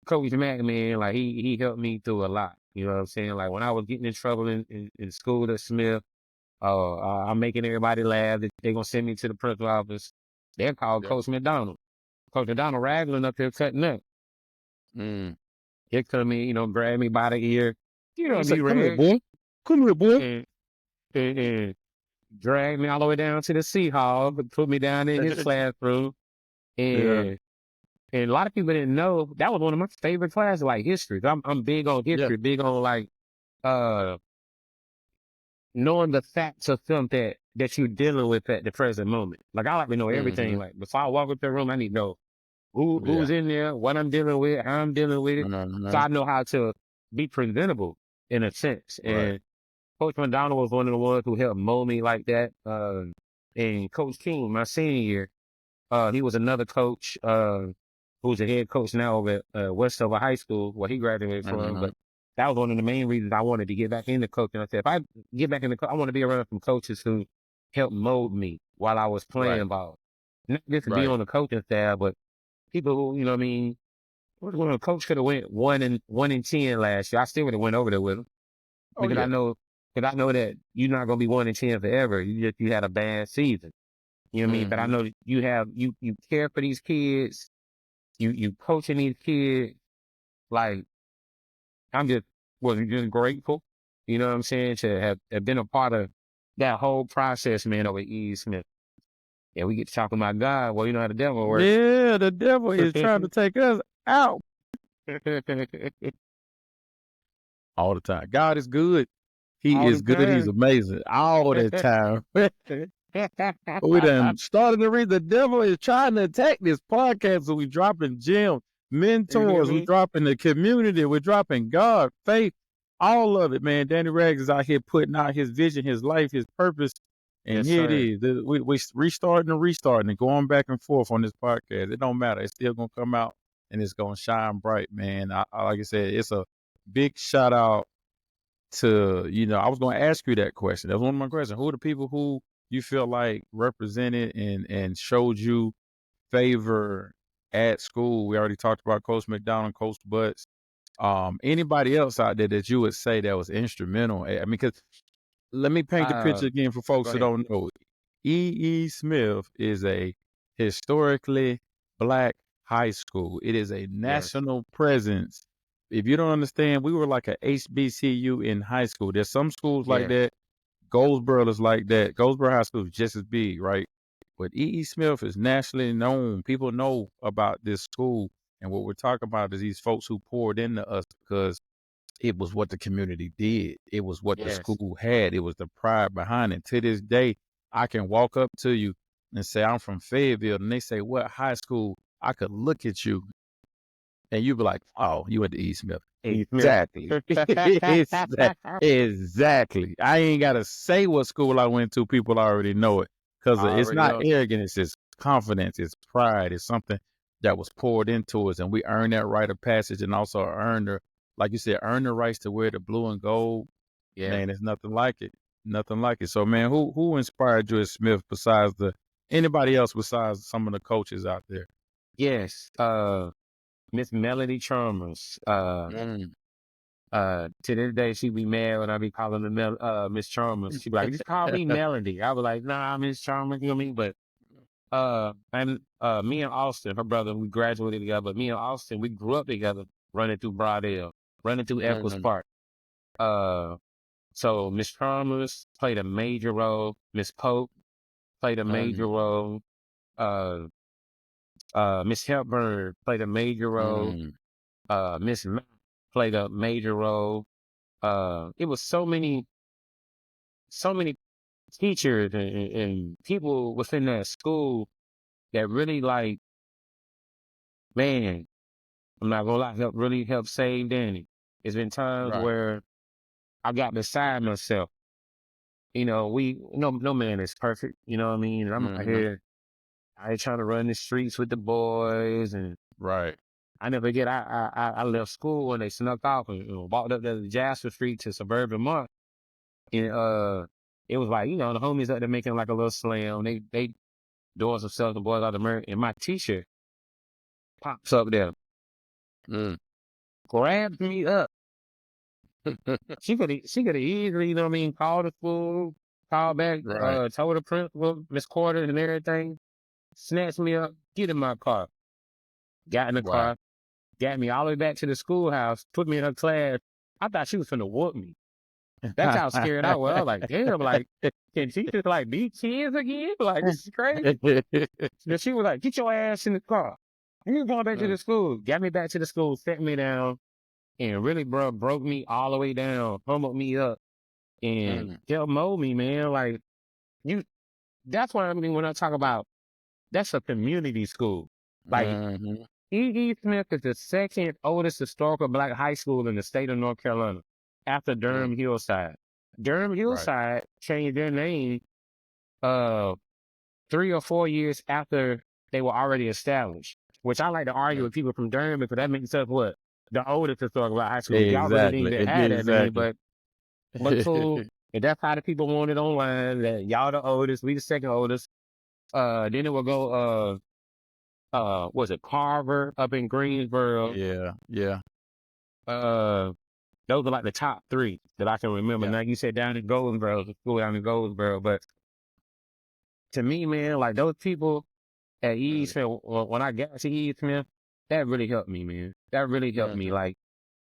Coach Mac, man, like he helped me through a lot. You know what I'm saying? Like when I was getting in trouble in school at Smith, I'm making everybody laugh. They're gonna send me to the principal office. They're called Coach McDonald. Coach McDonald raggling up here cutting up. He'll come in, grab me by the ear. You know, Come here, boy. Come here, boy. And drag me all the way down to the Sea Hall, put me down in his classroom. And a lot of people didn't know that was one of my favorite classes, like history. I'm big on history, big on like knowing the facts of something that you're dealing with at the present moment. Like I like to know everything. Like before I walk up the room, I need to know who's in there, what I'm dealing with, how I'm dealing with it. So I know how to be presentable in a sense. And Coach McDonald was one of the ones who helped mold me like that. And Coach King, my senior year, he was another coach who's the head coach now over at Westover High School, where he graduated from. But that was one of the main reasons I wanted to get back into coaching. I said, if I get back into coaching, I want to be around some coaches who helped mold me while I was playing ball. Not just to be on the coaching staff, but people who, you know what I mean, when a coach could have went 1-10 last year, I still would have went over there with him. Oh Because yeah. I know that you're not gonna be 1-10 forever. You had a bad season. You know what I mean? But I know that you care for these kids, you coaching these kids. Like, I'm just grateful, you know what I'm saying, to have been a part of that whole process, man, over E. Smith. Yeah, we get to talking about God. Well, you know how the devil works. Yeah, the devil is trying to take us out all the time. God is good. He All is the good. He's time. amazing all the time. We done started to read. The devil is trying to attack this podcast. So we dropping gems, mentors. We dropping the community. We're dropping God, faith, all of it, man. Danny Rags is out here putting out his vision, his life, his purpose. And Yes, here sir. it is. We restarting and going back and forth on this podcast. It don't matter. It's still going to come out and it's going to shine bright, man. Like I said, it's a big shout out to, I was going to ask you that question. That was one of my questions. Who are the people who you feel like represented and showed you favor at school? We already talked about Coach McDonald, Coach Butts. Anybody else out there that you would say that was instrumental? I mean, because let me paint the picture again for folks Go who ahead. don't know. E.E. Smith is a historically Black high school. It is a national presence. If you don't understand, we were like a HBCU in high school. There's some schools like Yes. that. Goldsboro is like that. Goldsboro High School is just as big, right? But E.E. Smith is nationally known. People know about this school. And what we're talking about is these folks who poured into us because it was what the community did. It was what the Yes. school had. It was the pride behind it. To this day, I can walk up to you and say, I'm from Fayetteville. And they say, what high school? I could look at you and you'd be like, oh, you went to E. Smith. E. Smith. Exactly. Exactly. I ain't got to say what school I went to. People already know it because it's Already not know. arrogance. It's confidence. It's pride. It's something that was poured into us. And we earned that rite of passage and also earned the, like you said, earn the rights to wear the blue and gold. Yeah. Man, it's nothing like it. Nothing like it. So, man, who inspired you at Smith besides anybody else besides some of the coaches out there? Yes. Miss Melody Chalmers. To this day, she be mad when I be calling her Miss Chalmers. She be like, just call me Melody. I was like, nah, Miss Chalmers, you know what I mean? But and me and Austin, her brother, we graduated together. But me and Austin, we grew up together, running through Broadale, running through Eccles Park. So Miss Chalmers played a major role. Miss Pope played a major role. Miss Hepburn played a major role. Miss Mack played a major role. It was so many teachers and people within that school that really, like, man, I'm not gonna lie, really helped save Danny. It's been times Right. where I got beside myself. No man is perfect, you know what I mean? And I'm out here, I ain't trying to run the streets with the boys, and Right. I never forget, I left school when they snuck off and walked up to the Jasper Street to suburban Vermont. And it was like, the homies up there making like a little slam. They doing some stuff, the boys out of America, and my teacher pops up there, grabs me up. She could have easily, called the school, called back, Right. told the principal, Miss Quarter and everything, snatched me up, get in my car. Got in the Wow. car, got me all the way back to the schoolhouse, put me in her class. I thought she was finna whoop me. That's how scared I was. I was like, damn, like, can teachers like beat kids again? Like, this is crazy. And she was like, get your ass in the car. You going back to the school. Got me back to the school, set me down, and really, bro, broke me all the way down, humbled me up, and helped mold me, man. Like, that's what I mean when I talk about, that's a community school. Like, E.E. Smith is the second oldest historical Black high school in the state of North Carolina, after Durham Hillside. Durham Hillside changed their name 3 or 4 years after they were already established, which I like to argue with people from Durham because that makes us what? The oldest historical Black high school. Y'all really didn't even have that name, but cool. And that's how the people want it online, that y'all the oldest, we the second oldest. Then it will go was it Carver up in Greensboro? Yeah. Those are like the top three that I can remember. Yeah. Now you said down in Goldsboro, the school down in Goldsboro, but to me, man, like those people at East Smith, when I got to East Smith, that really helped me, man. That really helped me, like,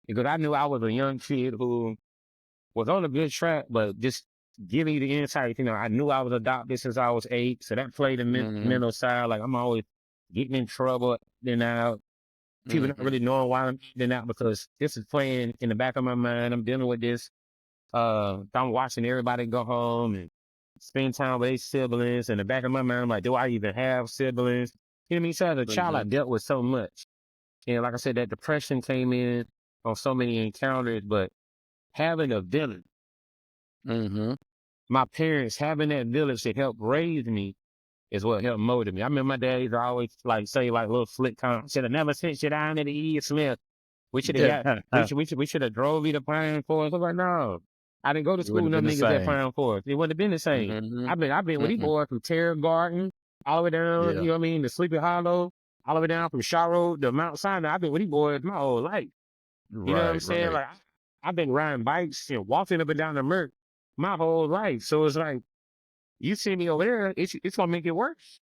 because I knew I was a young kid who was on a good track, but just giving you the insight, I knew I was adopted since I was 8, so that played the mental side. Like, I'm always getting in trouble, then out. People not really knowing why I'm getting out because this is playing in the back of my mind. I'm dealing with this. I'm watching everybody go home and spend time with their siblings. In the back of my mind, I'm like, do I even have siblings? You know what I mean? So as a child, I dealt with so much. And like I said, that depression came in on so many encounters, but having a village, my parents having that village to help raise me is what helped motivate me. I remember my dad used to always like say like little flick comments. Should have never sent you down to the E. Smith. We should have got we should have drove you to Pine Forest. I was like, no. I didn't go to school with them niggas at Pine Forest. It wouldn't have been the same. I've been with these boys from Terra Garden all the way down, you know what I mean, to Sleepy Hollow, all the way down from Shaw Road to Mount Sinai. I've been with these boys my whole life. You know what I'm saying? Like I've been riding bikes and walking up and down the Merc my whole life. So it's like, you see me over there, it's gonna make it worse.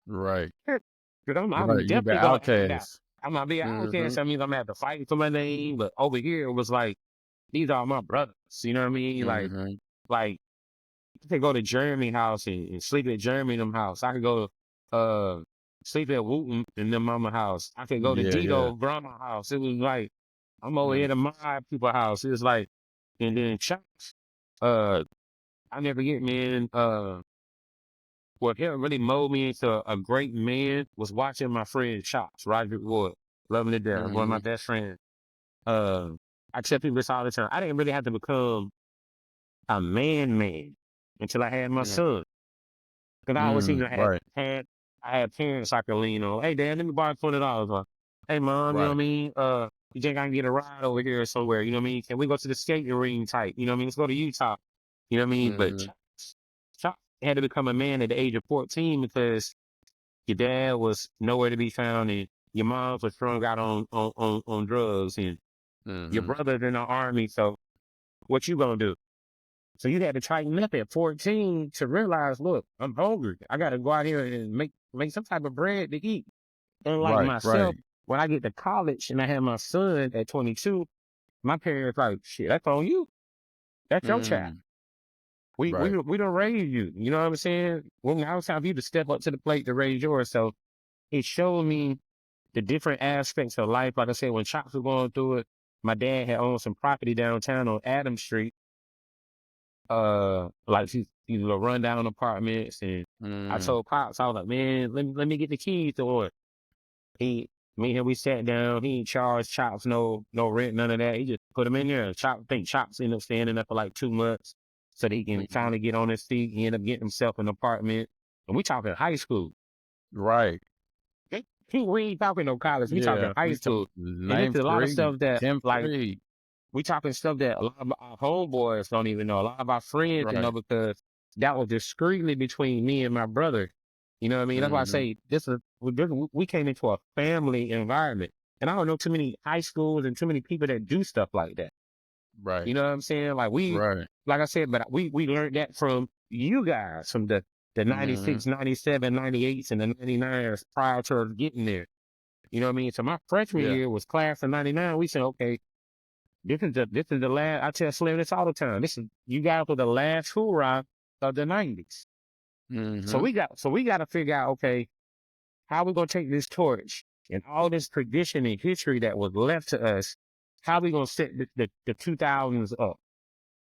Right. Because I'm You definitely the gonna outcast. I'm gonna be an outcast. That means I'm gonna have to fight for my name. But over here, it was like, these are my brothers. You know what I mean? Like I could go to Jeremy house and sleep at Jeremy in them house. I could go sleep at Wooten in them mama house. I could go to Dito grandma house. It was like, I'm over here to my people house. It was like, and then Chops. I never get, man, what helped really mold me into a great man was watching my friend Chops, Roger Wood. Loving it there. One of my best friends. I tell people this all the time. I didn't really have to become a man until I had my son. Because I always I had parents I could lean on. Hey, Dad, let me borrow $20. Or, hey, Mom, you know what I mean? You think I can get a ride over here somewhere? You know what I mean? Can we go to the skating ring type? You know what I mean? Let's go to Utah. You know what I mean? But Chops had to become a man at the age of 14 because your dad was nowhere to be found and your mom was strung out on drugs and your brother's in the army. So what you gonna do? So you had to tighten up at 14 to realize, look, I'm hungry. I got to go out here and make some type of bread to eat. And like myself, when I get to college and I have my son at 22, my parents like, shit, that's on you. That's your child. We don't raise you. You know what I'm saying? Well, now it's time for you to step up to the plate to raise yours. So it showed me the different aspects of life. Like I said, when Chops was going through it, my dad had owned some property downtown on Adams Street. Like these little rundown apartments, and I told Pops, I was like, man, let me get the keys to it. Me and him, we sat down. He ain't charged Chops no rent, none of that. He just put him in there. Chops ended up staying up for like 2 months so that he can finally get on his feet. He ended up getting himself an apartment, and we talking high school. Right. We ain't talking no college. We talking high school. And it's a lot of stuff that like. We talking stuff that a lot of our homeboys don't even know. A lot of our friends don't know because that was discreetly between me and my brother. You know what I mean? That's why I say we came into a family environment. And I don't know too many high schools and too many people that do stuff like that. Right. You know what I'm saying? Like like I said, but we learned that from you guys, from the 96, 97, 98s, and the 99s prior to us getting there. You know what I mean? So my freshman year was class of 99. We said, okay, this is the last. I tell Slim this all the time. You guys were the last hoorah of the 90s. So we got to figure out, okay, how we gonna take this torch and all this tradition and history that was left to us. How we gonna set the 2000s up?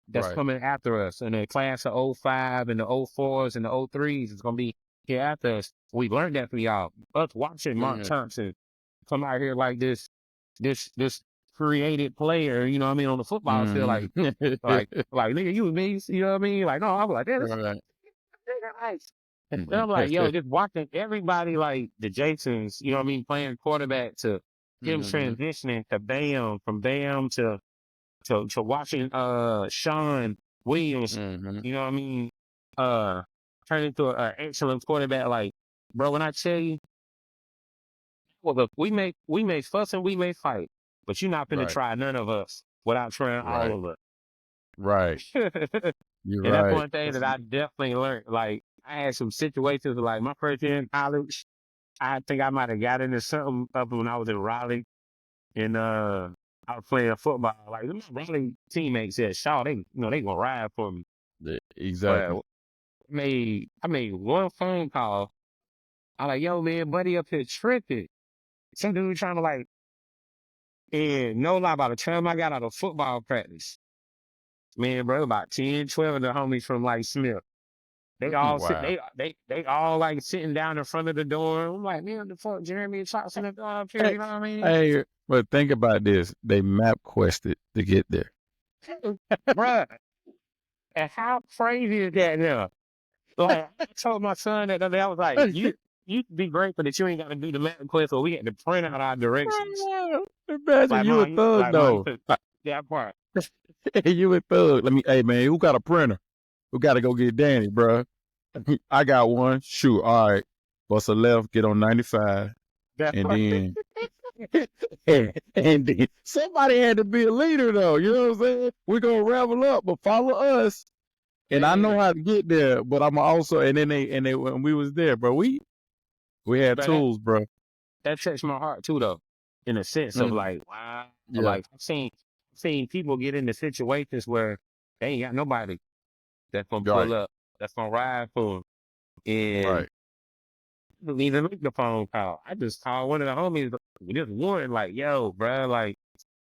That's coming after us, and the class of 05 and the 04s and the 03s is gonna be here after us. We learned that from y'all. Us watching Mark Thompson come out here like this created player, you know what I mean, on the football field, like nigga, you and me, you know what I mean? Like, no, I was like, that's nice. And I'm like, yo, just watching everybody like the Jasons, you know what I mean, playing quarterback to him transitioning to Bam, from Bam to watching Sean Williams, you know what I mean, turn into an excellent quarterback. Like, bro, when I tell you, Well, look, we may fuss and we may fight, but you're not finna Right. try none of us without trying Right. all of us. Right. You're And that's right. one thing that I definitely learned. Like, I had some situations like my first year in college. I think I might have got into something up when I was in Raleigh, and I was playing football. Like my Raleigh teammates said, "Shaw, they they gonna ride for me." Exactly. But I made one phone call. I like, "Yo, man, buddy up here tripping." Some dude trying to like, and no lie, by the time I got out of football practice, man, bro, about 10, 12 of the homies from like Smith. They all sit. Wow. They all like sitting down in front of the door. I'm like, man, the fuck, Jeremy and Thompson up here. You know what I mean? Hey, but think about this. They map quested to get there. Bruh. And how crazy is that now? Like, I told my son that the other day, I was like, you be grateful that you ain't got to do the map quest, so we had to print out our directions. Imagine Like, you a Mom, thug though. that part. You a thug. Hey man, who got a printer? We got to go get Danny, bro. I got one. Shoot, all right. Bust a left, get on 95, That and part. then and then somebody had to be a leader though. You know what I'm saying? We're gonna revel up, but follow us. And I know how to get there, but I'm also and then they when we was there, bro. We had But tools, bro. that touched my heart too, though, in a sense of Mhm. like, wow. Yeah. Like, I've seen people get into situations where they ain't got nobody that's gonna pull Right. up, that's gonna ride for them. And Right. I didn't even make the phone call. I just called one of the homies, just one, like, yo, bro, like,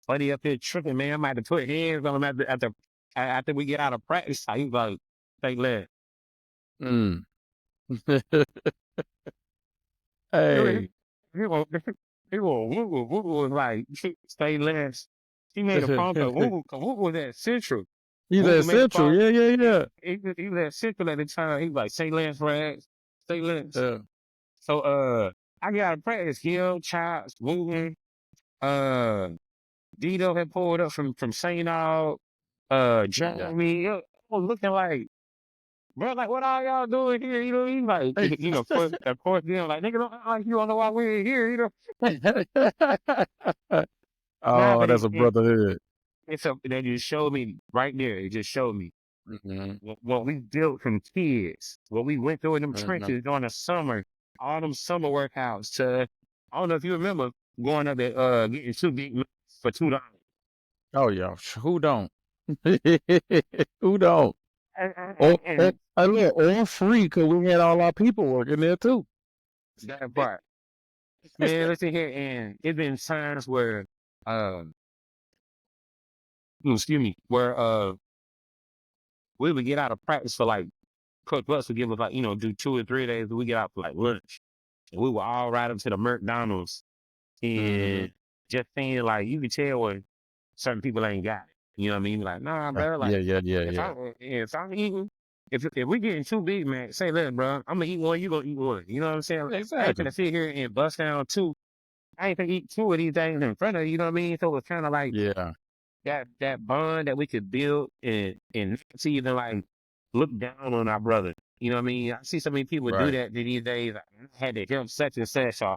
buddy up here tripping, man. I might have to put hands on him after we get out of practice. He was like, stay left. Mm. Hey. He was like, stay left. He made a phone call. Woo was at Central. He's Woo at made a Central. phone. Yeah. He was at Central at the time. He was like, stay left, Rags. Stay left. Yeah. So, I got out of practice. Him, Chops, Wooten, Dito had pulled up from St. Aug, Jeremy. I was looking like, bro, like, what all y'all doing here? You know what I mean? Like, of course, like, nigga, don't act like you don't know why we're here, you know? Oh, but that's a brotherhood. that just showed me right there. It just showed me Mm-hmm. what we built from kids, what we went through in them Mhm. trenches during the summer, all them summer workouts. I don't know if you remember going up there, getting 2 big meals for $2. Oh yeah, who don't? Who don't? And Or free because we had all our people working there too. that part. Man, listen here, and it's been times where, excuse me, where we would get out of practice for like, Coach Butts would give us like, do 2 or 3 days, we get out for like lunch, and we would all ride up to the McDonald's, and just saying like, you can tell when certain people ain't got it. You know what I mean? Like, nah, bro. Like, Yeah. if I'm eating, if we getting 2 Big Macs, say that, bro. I'm gonna eat one, you gonna eat one. You know what I'm saying? I ain't Exactly. gonna sit here and bust down 2. I ain't gonna eat 2 of these things in front of you. You know what I mean? So it's kind of like Yeah. that bond that we could build and to even like look down on our brother. You know what I mean? I see so many people do Right. that these days. I had to help such and such, or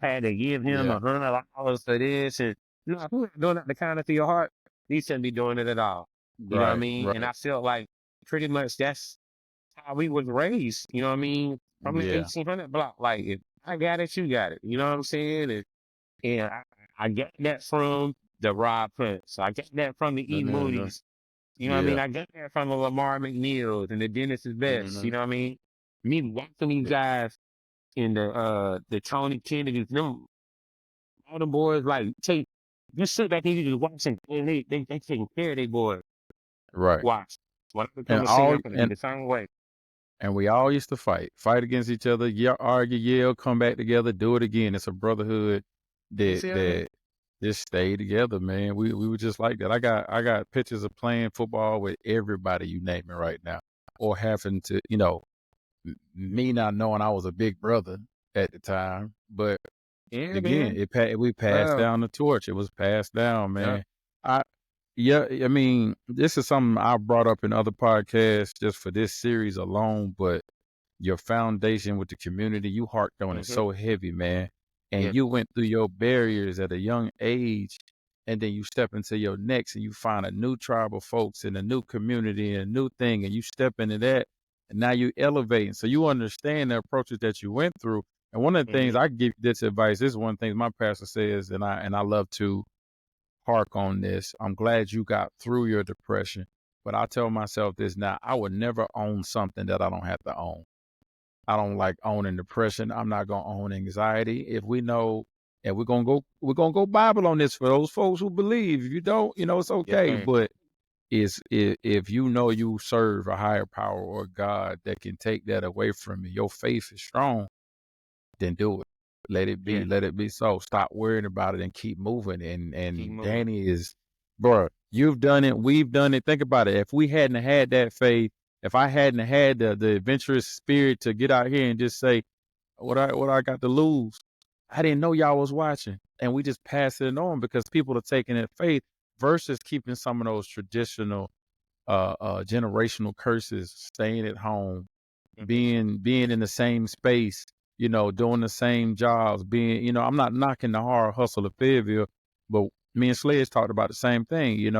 I had to give him Yeah. $100 for this, and if you're not doing that the kindness of your heart, you shouldn't be doing it at all. You know what I mean? Right. And I felt like pretty much that's how we was raised. You know what I mean? From the Yeah. 1800 block. Like, if I got it, you got it. You know what I'm saying? And I get that from the Rob Prince. I get that from the E. Mhm. Moody's. You know what I mean? Yeah. I get that from the Lamar McNeils and the Dennis is Best. You know what I mean? Me watching these guys in the Tony Kennedys, them all the boys like just sit back and you just watching, and they taking care of their boys. Right. Watch. When I become And a singer, all I'm gonna be the same way. and we all used to fight against each other, argue, yell, come back together, do it again. It's a brotherhood that just stay together, man. We were just like that. I got pictures of playing football with everybody you name it right now, or having to, me not knowing I was a big brother at the time, but Yeah, again, man. we passed Wow. down the torch. It was passed down, Yeah. man. I mean, this is something I brought up in other podcasts just for this series alone, but your foundation with the community, you harped on it Mhm. so heavy, man. and Yeah. you went through your barriers at a young age, and then you step into your next and you find a new tribe of folks and a new community and a new thing, and you step into that, and now you elevating. So you understand the approaches that you went through. And one of the things I give this advice, this is one thing my pastor says, and I love to hark on this. I'm glad you got through your depression, but I tell myself this now: I would never own something that I don't have to own. I don't like owning depression. I'm not gonna own anxiety. If we know, and we're gonna go Bible on this for those folks who believe. If you don't, it's okay. sir. But if you know you serve a higher power or God that can take that away from you, your faith is strong, then do it. Let it be. Yeah. Let it be so. Stop worrying about it and keep moving. And Keep moving. Danny is, bro, you've done it. We've done it. Think about it. If we hadn't had that faith, if I hadn't had the adventurous spirit to get out here and just say, what I got to lose, I didn't know y'all was watching. And we just pass it on because people are taking that faith versus keeping some of those traditional generational curses, staying at home, being in the same space, doing the same jobs, I'm not knocking the hard hustle of Fayetteville, but me and Sledge talked about the same thing. You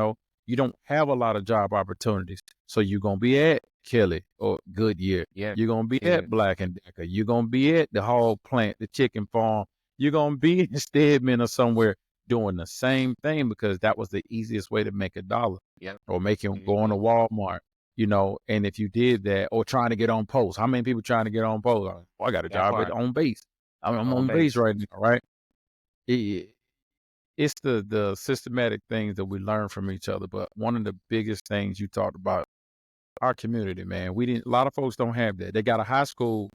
don't have a lot of job opportunities. So you're going to be at Kelly or Goodyear. Yeah. You're going to be Yeah. at Black and Decker. You're going to be at the hog plant, the chicken farm. You're going to be in Stedman or somewhere doing the same thing because that was the easiest way to make $1. Yep. Or going to Walmart. And if you did that, or trying to get on post, how many people trying to get on post? Oh, I got a That job part. on base. I'm On on base. base right now, right? It's the systematic things that we learn from each other. But one of the biggest things you talked about, our community, man. A lot of folks don't have that. They got a high school,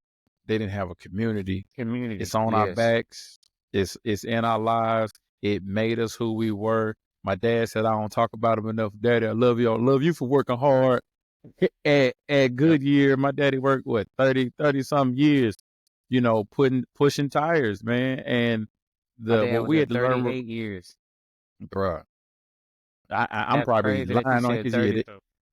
they didn't have a community. Community. It's on our Yes. backs. It's in our lives. It made us who we were. My dad said, I don't talk about him enough. Daddy, I love you. I love you for working hard. At Goodyear, my daddy worked, 30 something years, pushing tires, man. And My dad what was we at had to learn, 38 years. bruh, I'm That's probably crazy that you lying on said his 30. head.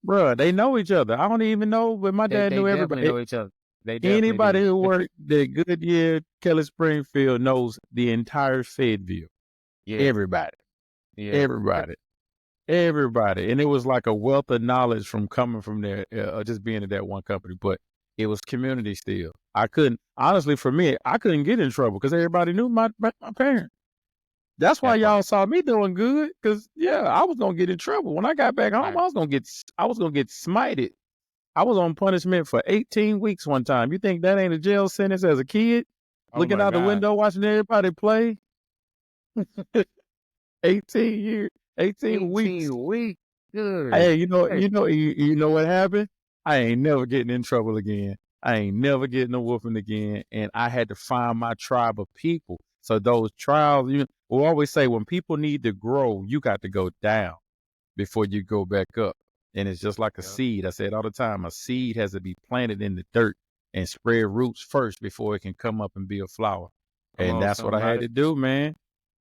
Bruh, they know each other. I don't even know, but my They dad knew definitely everybody. know each other. They definitely Anybody do. who worked at Goodyear, Kelly Springfield knows the entire Fayetteville. Yeah. Everybody. Yeah. Everybody. And it was like a wealth of knowledge from coming from there, just being at that one company. But it was community still. Honestly, for me, I couldn't get in trouble because everybody knew my parents. That's why That y'all part. saw me doing good. Because I was gonna get in trouble when I got back home. Right. I was gonna get smited. I was on punishment for 18 weeks one time. You think that ain't a jail sentence as a kid? Oh Looking my out the God. window, watching everybody play. 18 years, 18 weeks. 18 weeks. Good. Hey, Hey. you know what happened? I ain't never getting in trouble again. I ain't never getting a whooping again. And I had to find my tribe of people. So those trials, we always say when people need to grow, you got to go down before you go back up. And it's just like a Yeah. seed. I say it all the time. A seed has to be planted in the dirt and spread roots first before it can come up and be a flower. Come And on, that's what I had somebody. to do, man.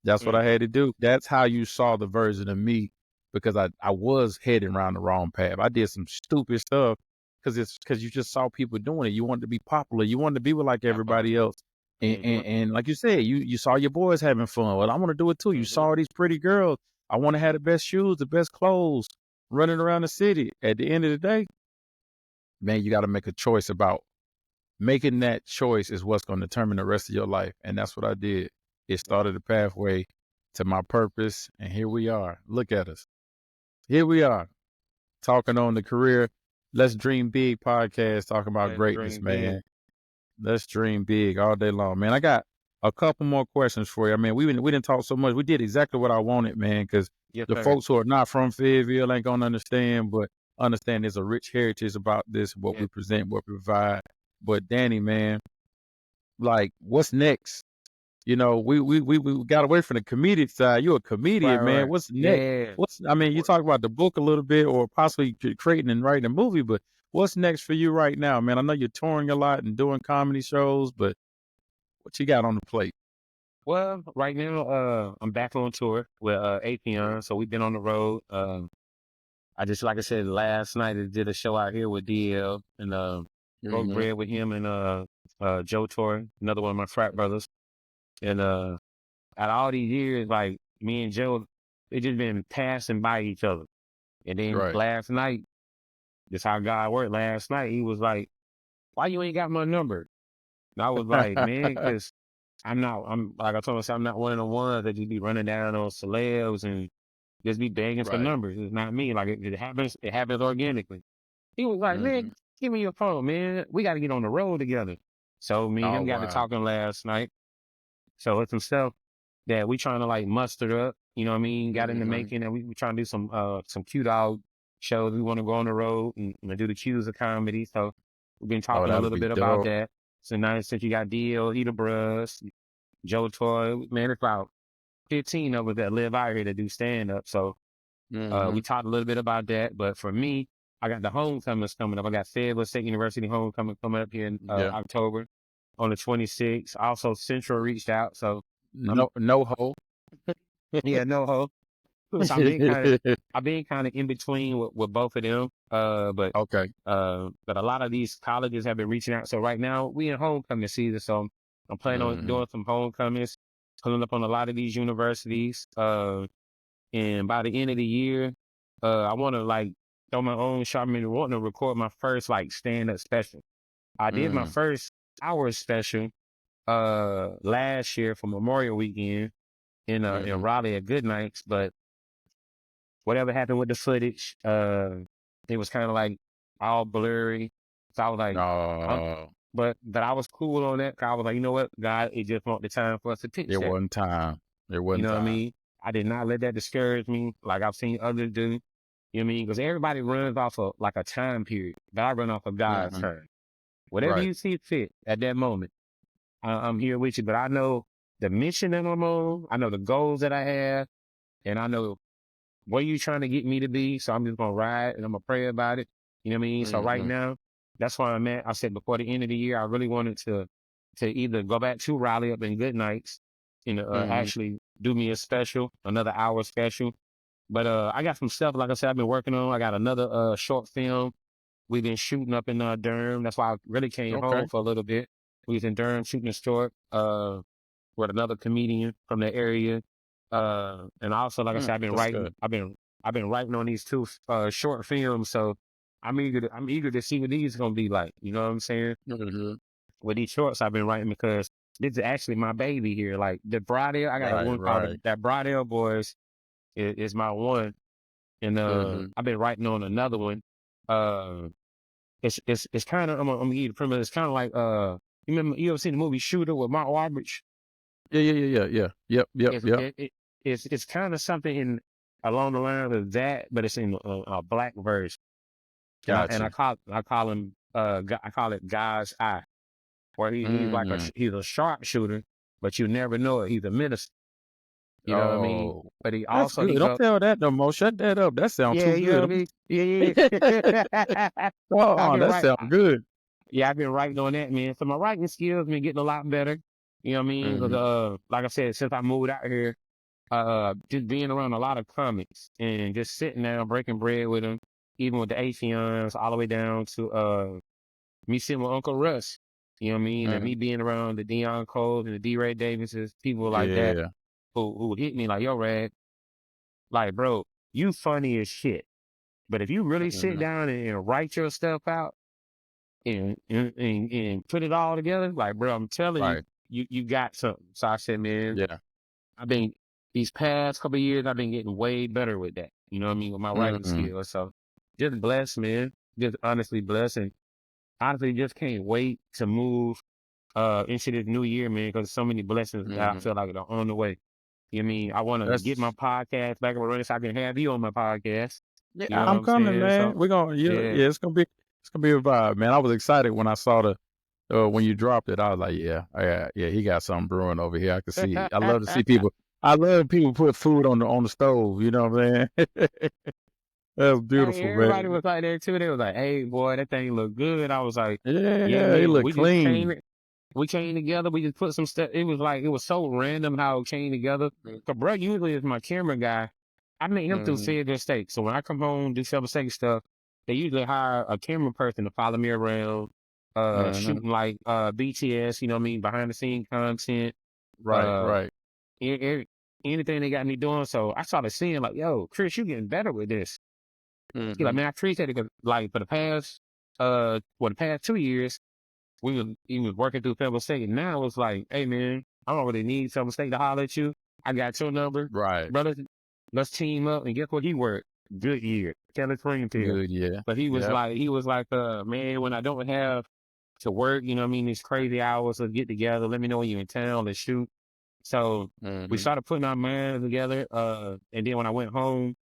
That's what I had to do. That's how you saw the version of me, because I was heading around the wrong path. I did some stupid stuff because you just saw people doing it. You wanted to be popular. You wanted to be with like everybody else. And like you said, you saw your boys having fun. Well, I want to do it too. You saw these pretty girls. I want to have the best shoes, the best clothes, running around the city. At the end of the day, man, you got to make a choice about making that choice is what's going to determine the rest of your life. And that's what I did. It started a pathway to my purpose. And here we are. Look at us. Here we are talking on the career. Let's Dream Big podcast, talking about Let's greatness, dream man. big. Let's dream big all day long, man. I got a couple more questions for you. I mean, we didn't talk so much. We did exactly what I wanted, man, because Yes, the sir. folks who are not from Fayetteville ain't going to understand, but understand there's a rich heritage about this, what we present, what we provide. But Danny, man, like, what's next? We got away from the comedic side. You're a comedian, Right, man. right. What's next? Yeah. You talk about the book a little bit, or possibly creating and writing a movie, but what's next for you right now, man? I know you're touring a lot and doing comedy shows, but what you got on the plate? Well, right now, I'm back on tour with Atheon. So we've been on the road. Like I said, last night I did a show out here with DL and broke bread with him and Joe Torre, another one of my frat brothers. And out of all these years, like me and Joe, they just been passing by each other. And then Right. last night, this how God worked. Last night, he was like, "Why you ain't got my number?" And I was like, "Man, because I'm like I told him, I'm not one of the ones that just be running down on celebs and just be begging for Right. numbers. It's not me. Like it happens organically." He was like, "Man, give me your phone, man. We got to get on the road together." So me and Oh, him got to wow. talking last night. So it's some stuff that we trying to like muster up. You know what I mean? Got in the making, and we trying to do some cute dog shows. We want to go on the road and do the cues of comedy. So we've been Oh, talking a that'll little be bit about dope. that. So now since you got DL, Eater Bruss, Joe Toy, man, it's about 15 of us that live out here that do stand up. So we talked a little bit about that. But for me, I got the homecomings coming up. I got Fayetteville State University homecoming coming up here in Yeah. October on the 26th. Also, Central reached out. So No hole. yeah, no hope. So I've been kind of in between with both of them. Okay. But a lot of these colleges have been reaching out. So right now we in homecoming season. So I'm planning on doing some homecomings, pulling up on a lot of these universities. And by the end of the year, I want to like throw my own shot. I mean, wanting to record my first like stand up special. I did my first hour special, last year for Memorial Weekend in Raleigh at Good Nights, but whatever happened with the footage, it was kind of like all blurry. So I was like, No. but I was cool on that. 'Cause I was like, you know what, God, it just want the time for us to pitch There that. wasn't time. There You wasn't know what I time. mean? I did not let that discourage me like I've seen others do. You know what I mean? Because everybody runs off of like a time period, but I run off of God's time. Whatever Right. you see fit at that moment, I'm here with you. But I know the mission that I'm on. I know the goals that I have, and I know where you trying to get me to be. So I'm just gonna ride and I'm gonna pray about it. You know what I mean? So right now, that's where I'm at. I said before the end of the year, I really wanted to either go back to Raleigh up in Good Nights and actually do me a special, another hour special. But I got some stuff, like I said, I've been working on. I got another short film we've been shooting up in Durham. That's why I really came Okay. home for a little bit. We was in Durham shooting a short with another comedian from the area. And also, like I said, That's good. I've been writing on these two short films. So I'm eager to see what these gonna be like. You know what I'm saying? With these shorts I've been writing, because this is actually my baby here. Like the Brodell, I got Right, one called right. that Brodell Boys is my one. And I've been writing on another one. It's kind of, I'm gonna give you the premise. It's kind of like you ever seen the movie Shooter with Mark Wahlberg? Yeah. Yep. It's kind of something in along the lines of that, but it's in a black version. And I call him I call it God's Eye, where he's like he's a sharpshooter, but you never know it. He's a minister. You know what I mean? Oh, But he that's also good. Don't tell that no more. Shut that up. That sounds too you know what I good. mean? Yeah. Oh, that sounds good. Yeah, I've been writing on that, man. So my writing skills been getting a lot better. You know what I mean? 'Cause, like I said, since I moved out here, just being around a lot of comics and just sitting down, breaking bread with them, even with the Atheons, all the way down to me sitting with Uncle Russ. You know what I mean? And me being around the Deion Coles and the D. Ray Davises, people like that Yeah. who hit me like, yo, Rad, like, bro, you funny as shit. But if you really sit down and write your stuff out and put it all together, like, bro, I'm telling Right. you got something. So I said, man, Yeah. these past couple of years, I've been getting way better with that. You know what I mean? With my writing skills. So just blessed, man. Just honestly blessed. And honestly, just can't wait to move into this new year, man, because so many blessings that I feel like are on the way. You know what I mean? I want to get my podcast back up and running so I can have you on my podcast. Yeah, You know what I'm coming, saying? man. So, We're gonna yeah. it's gonna be a vibe, man. I was excited when I saw when you dropped it. I was like, yeah, he got something brewing over here. I can see. I love to see people. I love people put food on the stove. You know what I'm saying? That's beautiful, Everybody man. was like there too. They was like, "Hey, boy, that thing look good." I was like, Yeah, "Yeah, he man." look clean. We came together. We just put some stuff. It was so random how it came together. Cause bro usually is my camera guy. I met him through Fayetteville State. So when I come home do Fayetteville State stuff, they usually hire a camera person to follow me around, shooting like BTS. You know what I mean? Behind the scene content. Right. a- a- anything they got me doing. So I started seeing like, yo, Chris, you getting better with this. He's like, man, I appreciate it. 'Cause, like for the past 2 years, he was working through Fayetteville State. And now it's like, hey man, I don't really need Fayetteville State to holler at you. I got your number, Right. brother. Let's team up. And guess what? He worked good year, Kelly Springfield. Good, yeah. But he was Yep. like, man, when I don't have to work, you know what I mean, these crazy hours to get together. Let me know when you're in town. Let's shoot. So we started putting our minds together. And then when I went home,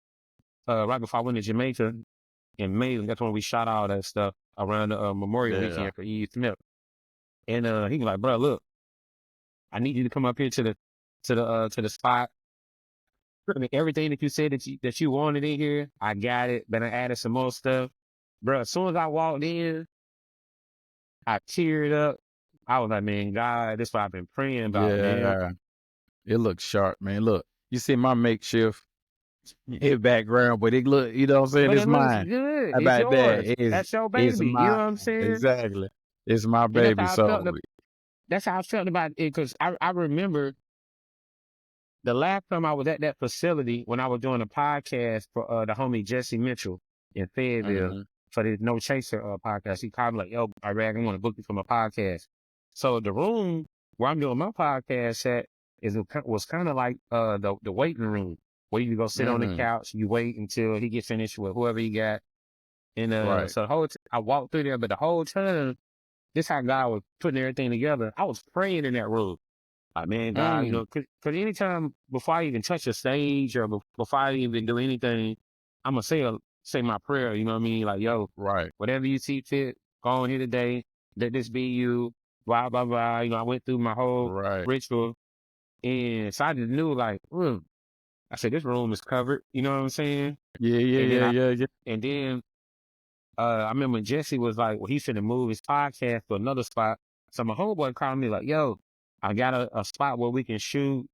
right before I went to Jamaica in May, that's when we shot all that stuff around the Memorial Yeah. weekend for E. Smith. And he was like, bro, look, I need you to come up here to the spot. I mean, everything that you said that you wanted in here, I got it. But I added some more stuff. Bro, as soon as I walked in, I teared up. I was like, man, God, this is what I've been praying about, man. Yeah. It looks sharp, man. Look, you see my makeshift background, but it look, you know what I'm saying? But It's it looks mine. good. How It's about that? yours. That's your baby. It's You know what my, I'm saying? exactly. It's my And that's baby. how I felt. So, That's how I felt about it. Because I remember the last time I was at that facility when I was doing a podcast for the homie Jesse Mitchell in Fayetteville for the No Chaser podcast. He called me like, yo, I want to book you for my podcast. So the room where I'm doing my podcast at was kind of like the waiting room where you go sit on the couch, you wait until he gets finished with whoever he got. And Right. so the whole I walked through there, but the whole time, this how God was putting everything together. I was praying in that room. Like, man, God, you know, cause anytime before I even touch a stage or before I even do anything, I'm gonna say my prayer. You know what I mean? Like, yo, Right. whatever you see fit, go on here today. Let this be you. Blah blah blah. You know, I went through my whole Right. ritual, and so I just knew, like, I said, this room is covered. You know what I'm saying? Yeah. And then I remember Jesse was like, well, he's finna move his podcast to another spot. So my homeboy called me like, yo, I got a spot where we can shoot.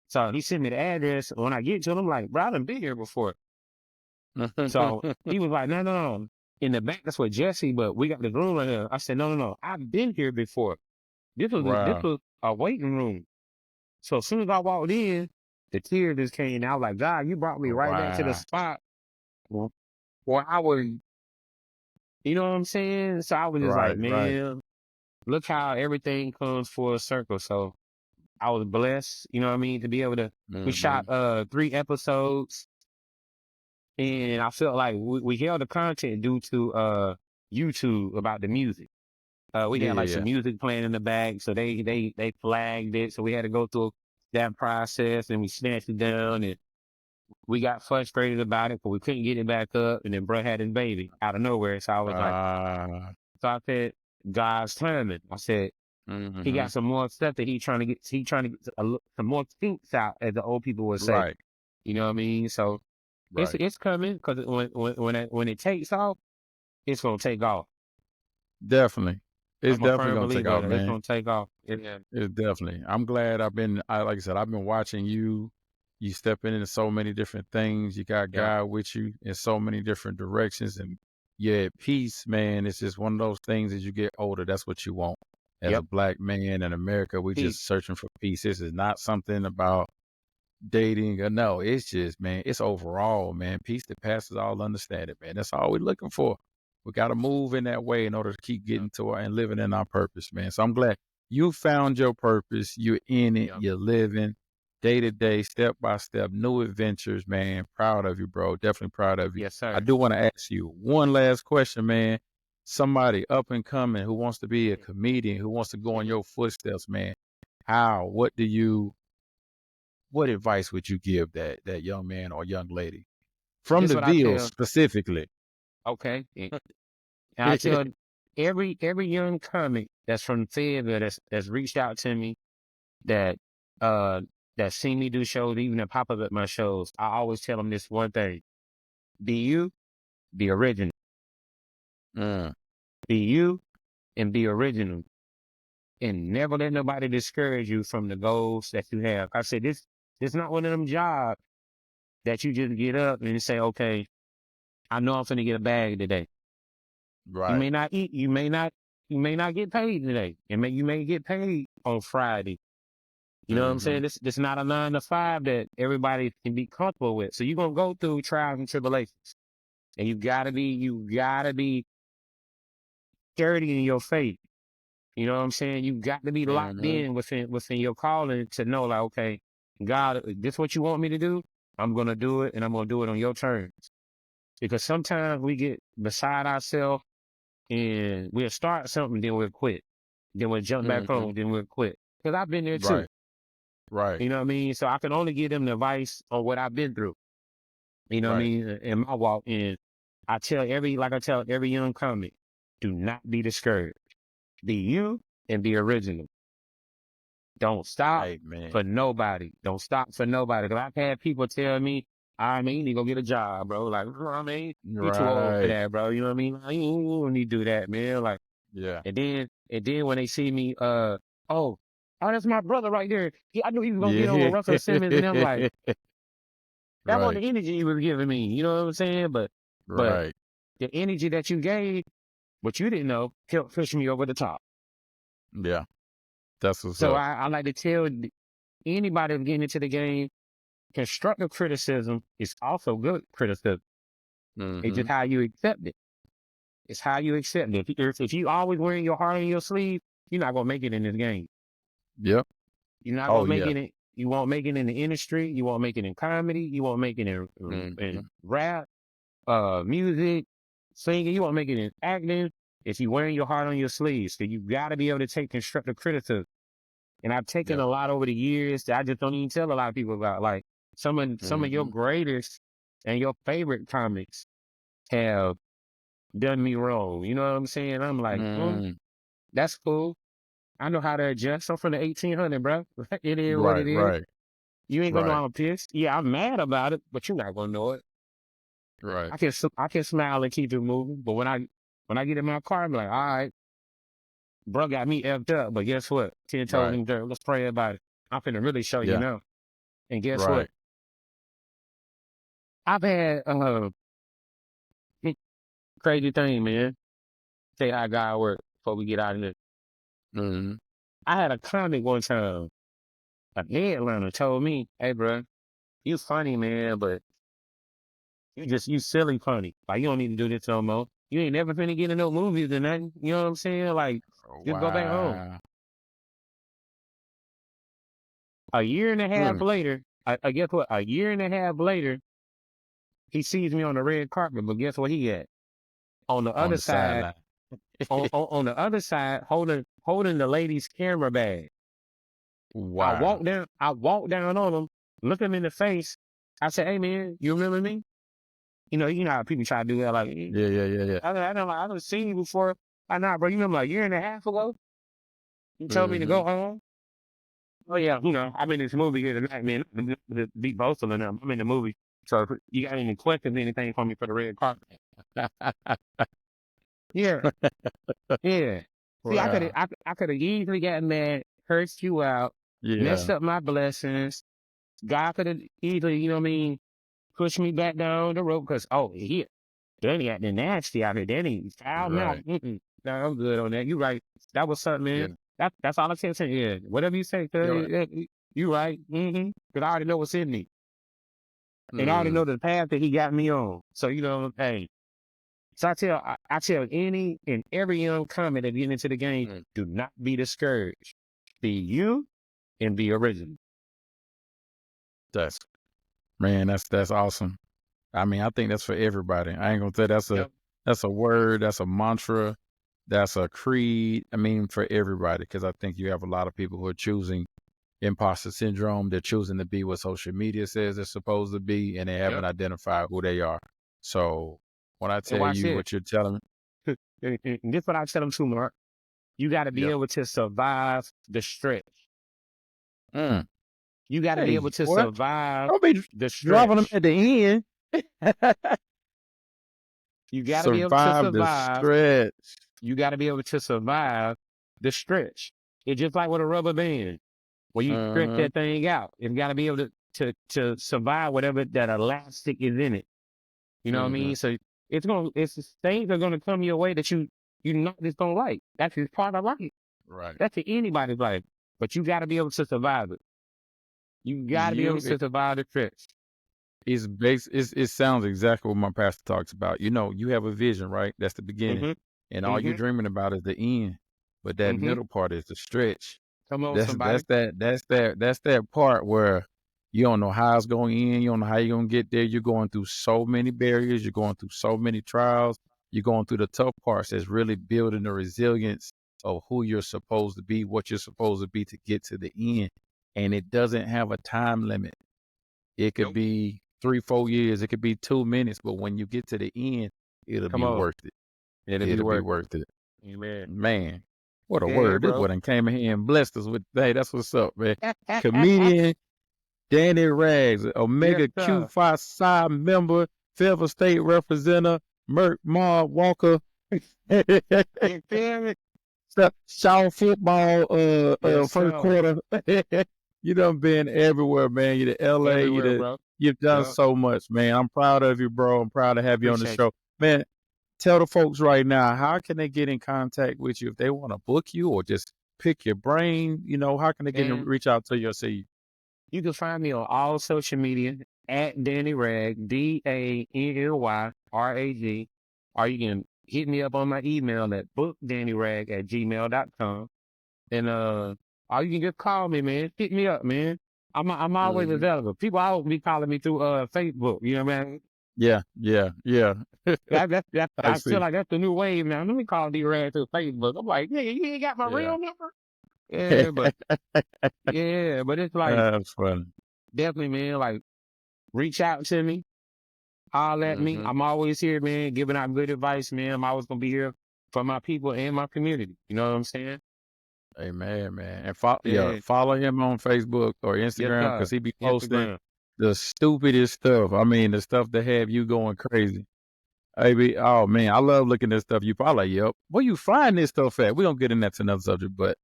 So he sent me the address. When I get to it, I'm like, bro, I done been here before. So he was like, no. In the back, that's where Jesse, but we got this room right here. I said, no. I've been here before. This Wow. was a waiting room. So as soon as I walked in, the tears just came. I was like, God, you brought me right back to the Wow. spot where I was, you know what I'm saying? So I was just like, Right. man, look how everything comes full circle. So I was blessed, you know what I mean, to be able to, we shot 3 episodes, and I felt like we held the content due to YouTube about the music. We had like some music playing in the back, so they flagged it, so we had to go through that process, and we snatched it down, and we got frustrated about it, but we couldn't get it back up, and then bro had his baby out of nowhere, so I was like, so I said, God's timing. I said, he got some more stuff that he trying to get some more kinks out, as the old people would say. Right. You know what I mean? So it's coming, because when it takes off, it's gonna take off. Definitely. It's I'm a definitely firm gonna take believer off, that it's man. gonna take off. Yeah. It's definitely. I'm glad like I said, I've been watching you. You stepping into so many different things. You got God with you in so many different directions, and you're at peace, man. It's just one of those things as you get older, that's what you want. As a black man in America, we just searching for peace. This is not something about dating or no, it's just, man, it's overall, man, peace that passes all understanding, man. That's all we're looking for. We got to move in that way in order to keep getting to and living in our purpose, man. So I'm glad you found your purpose. You're in it. You're living day to day, step by step, new adventures, man. Proud of you, bro. Definitely proud of you. Yes, sir. I do want to ask you one last question, man. Somebody up and coming who wants to be a comedian, who wants to go in your footsteps, man. What advice would you give that young man or young lady from This the what I Ville tell. specifically? Okay. And I tell every young comic that's from Fayetteville that's reached out to me, that seen me do shows, even that pop up at my shows, I always tell them this one thing: be you, be original. Be you and be original, and never let nobody discourage you from the goals that you have. I said this not one of them jobs that you just get up and say, okay, I know I'm finna get a bag today. Right. You may not eat. You may not get paid today. You may get paid on Friday. You know what I'm saying? This not a 9 to 5 that everybody can be comfortable with. So you're gonna go through trials and tribulations. And you gotta be sturdy in your faith. You know what I'm saying? You got to be locked in within your calling to know, like, okay, God, this what you want me to do? I'm gonna do it, and I'm gonna do it on your terms. Because sometimes we get beside ourselves and we'll start something, then we'll quit. Then we'll jump back home, then we'll quit. Because I've been there too. Right. You know what I mean? So I can only give them the advice on what I've been through. You know what I mean? In my walk. And I tell every young comic, do not be discouraged. Be you and be original. Don't stop for nobody. Don't stop for nobody. Because I've had people tell me, I mean, you need to go get a job, bro. Like, I mean, you too old for that, bro. You know what I mean? Like, you don't need to do that, man. Like, and then when they see me, oh, that's my brother right there. I knew he was gonna get on with Russell Simmons, and I'm like, that wasn't the energy you was giving me. You know what I'm saying? But the energy that you gave, what you didn't know, helped push me over the top. Yeah, that's what's so up. I like to tell anybody getting into the game, constructive criticism is also good criticism. It's just how you accept it. It's how you accept it. If you always wearing your heart on your sleeve, you're not gonna make it in this game. Yep. You're not gonna make it in. You won't make it in the industry. You won't make it in comedy. You won't make it in rap, music, singing. You won't make it in acting. If you're wearing your heart on your sleeves, so you got to be able to take constructive criticism. And I've taken a lot over the years that I just don't even tell a lot of people about. Like some of your greatest and your favorite comics have done me wrong. You know what I'm saying? I'm like, that's cool. I know how to adjust. I'm from the 1800, bro. It is what it is. Right. You ain't gonna know I'm pissed. Yeah, I'm mad about it, but you're not gonna know it. Right. I can smile and keep it moving, but when I get in my car, I'm like, all right, bro got me effed up, but guess what? 10 toes in dirt. Let's pray about it. I'm finna really show you now. And guess what? I've had crazy thing, man. Say how God work before we get out of this. I had a comic one time. A headliner told me, "Hey, bro, you funny, man, but you silly funny. Like you don't need to do this no more. You ain't never finna get in no movies or nothing. You know what I'm saying? Like just go back home." A year and a half later, I guess what? A year and a half later, he sees me on the red carpet, but guess what he at? On the other side, on the other side, holding the lady's camera bag. Wow. I walked down on him, looked him in the face. I said, "Hey man, you remember me?" You know how people try to do that, like Yeah. I don't seen you before. I know, bro. You remember a year and a half ago? You told me to go home. Oh yeah, I'm in this movie here tonight, man. To be boastful of them. I'm in the movie. So if you got any questions, anything for me for the red carpet? Yeah. Yeah. See, I could have easily gotten mad, cursed you out, messed up my blessings. God could have easily, you know what I mean, pushed me back down the road because, then he acting nasty out here. Then he foul mouth. No, I'm good on that. You right. That was something, man. That's all I can say. Yeah. Whatever you say, you right. Because I already know what's in me. And I already know the path that he got me on. So, hey. So I tell any and every young comic that get into the game, do not be discouraged. Be you and be original. That's awesome. I mean, I think that's for everybody. I ain't gonna say that's a word, that's a mantra, that's a creed. I mean, for everybody, because I think you have a lot of people who are choosing imposter syndrome. They're choosing to be what social media says they're supposed to be, and they haven't identified who they are. So when I tell you what you're telling me, and this is what I tell them too, Mark. You got to be able to survive the stretch. You got to be able to survive the stretch. Dropping them at the end. You got to be able to survive the stretch. You got to be able to survive the stretch. It's just like with a rubber band. When you stretch that thing out, it's got to be able to survive whatever that elastic is in it. You know what I mean? So it's things are gonna come your way that you not just don't like. That's just part of life. Right. That's in anybody's life. But you got to be able to survive it. You got to be able to survive the stretch. It sounds exactly what my pastor talks about. You know, you have a vision, right? That's the beginning. And all you're dreaming about is the end. But that middle part is the stretch. Come on, That's somebody. that's that part where you don't know how it's going to end. You don't know how you're going to get there. You're going through so many barriers. You're going through so many trials. You're going through the tough parts that's really building the resilience of who you're supposed to be, what you're supposed to be to get to the end. And it doesn't have a time limit. It could be 3-4 years. It could be 2 minutes. But when you get to the end, it'll be worth it. It'll be worth it. Amen. Man, what a Yeah, word. This bro. boy done came in here and blessed us with, hey, that's what's up, man. Comedian Danny Rags, Omega Yes, sir. Q Phi Psi member, Fayetteville State representative, Merck Ma Walker, You feel me? Shaw football, Yes, first sir. quarter. You done been everywhere, man. You to LA, Everywhere, bro. you've done Yup. so much, man. I'm proud of you, bro. I'm proud to have you on the Appreciate show. Man, tell the folks right now, how can they get in contact with you if they want to book you or just pick your brain? You know, how can they Man. reach out to you or see you? You can find me on all social media at Danny Rag, DANNYRAG, or you can hit me up on my email at bookdannyrag@gmail.com. And or you can just call me, man. Hit me up, man. I'm always available. People always be calling me through Facebook. You know what I mean? Yeah. I I see. feel like that's the new wave now. Let me call D-Rag through Facebook. I'm like, yeah, you ain't got my Yeah. real number? Yeah, but it's like That's funny. definitely, man, like reach out to me, holler at me. I'm always here, man, giving out good advice, man. I'm always gonna be here for my people and my community. You know what I'm saying? Amen, man. And Yeah. follow him on Facebook or Instagram because sir. he be posting Instagram. the stupidest stuff. I mean, the stuff that have you going crazy. Oh man, I love looking at stuff. You probably like, yep. Where you find this stuff at? We're gonna get into that another subject, but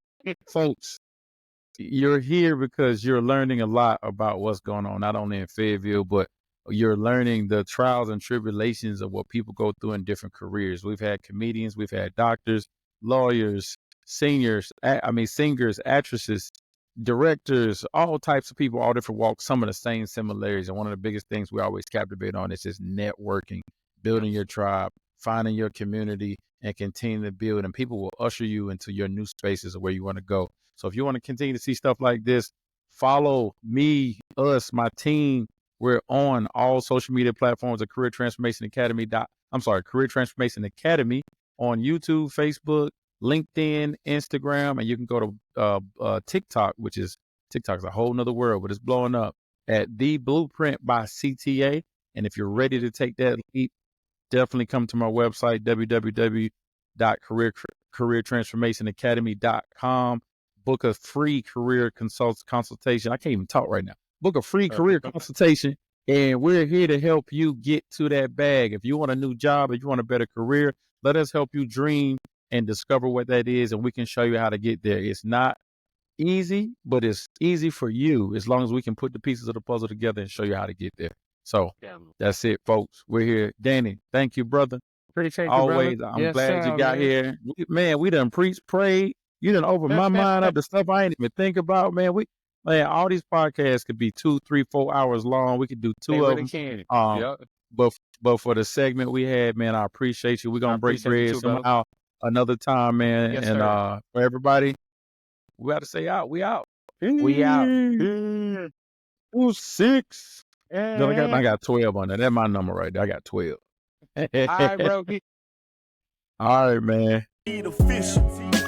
folks, you're here because you're learning a lot about what's going on, not only in Fayetteville, but you're learning the trials and tribulations of what people go through in different careers. We've had comedians, we've had doctors, lawyers, singers, actresses, directors, all types of people, all different walks, some of the same similarities. And one of the biggest things we always captivate on is just networking, building your tribe, finding your community, and continue to build. And people will usher you into your new spaces of where you want to go. So if you want to continue to see stuff like this, follow me, us, my team. We're on all social media platforms of Career Transformation Academy on YouTube, Facebook, LinkedIn, Instagram, and you can go to TikTok, TikTok's a whole nother world, but it's blowing up at The Blueprint by CTA. And if you're ready to take that leap, definitely come to my website, www.careertransformationacademy.com. Book a free career consultation. I can't even talk right now. Book a free career consultation, and we're here to help you get to that bag. If you want a new job, if you want a better career, let us help you dream and discover what that is, and we can show you how to get there. It's not easy, but it's easy for you as long as we can put the pieces of the puzzle together and show you how to get there. So that's it, folks. We're here. Danny, thank you, brother. Appreciate you, Always. brother. I'm Yes, glad sir, you got man. here. Man, we done preached, prayed. You done opened my mind up to stuff I ain't even think about, man. All these podcasts could be 2, 3, 4 hours long. We could do two They of really them. can. But for the segment we had, man, I appreciate you. We're gonna break bread too, brother. somehow another time, man. Yes, and sir. for everybody, we got to say out. We out. We out. 6. No, I got 12 on that. That's my number right there. I got 12. All right, bro. All right, man. Official.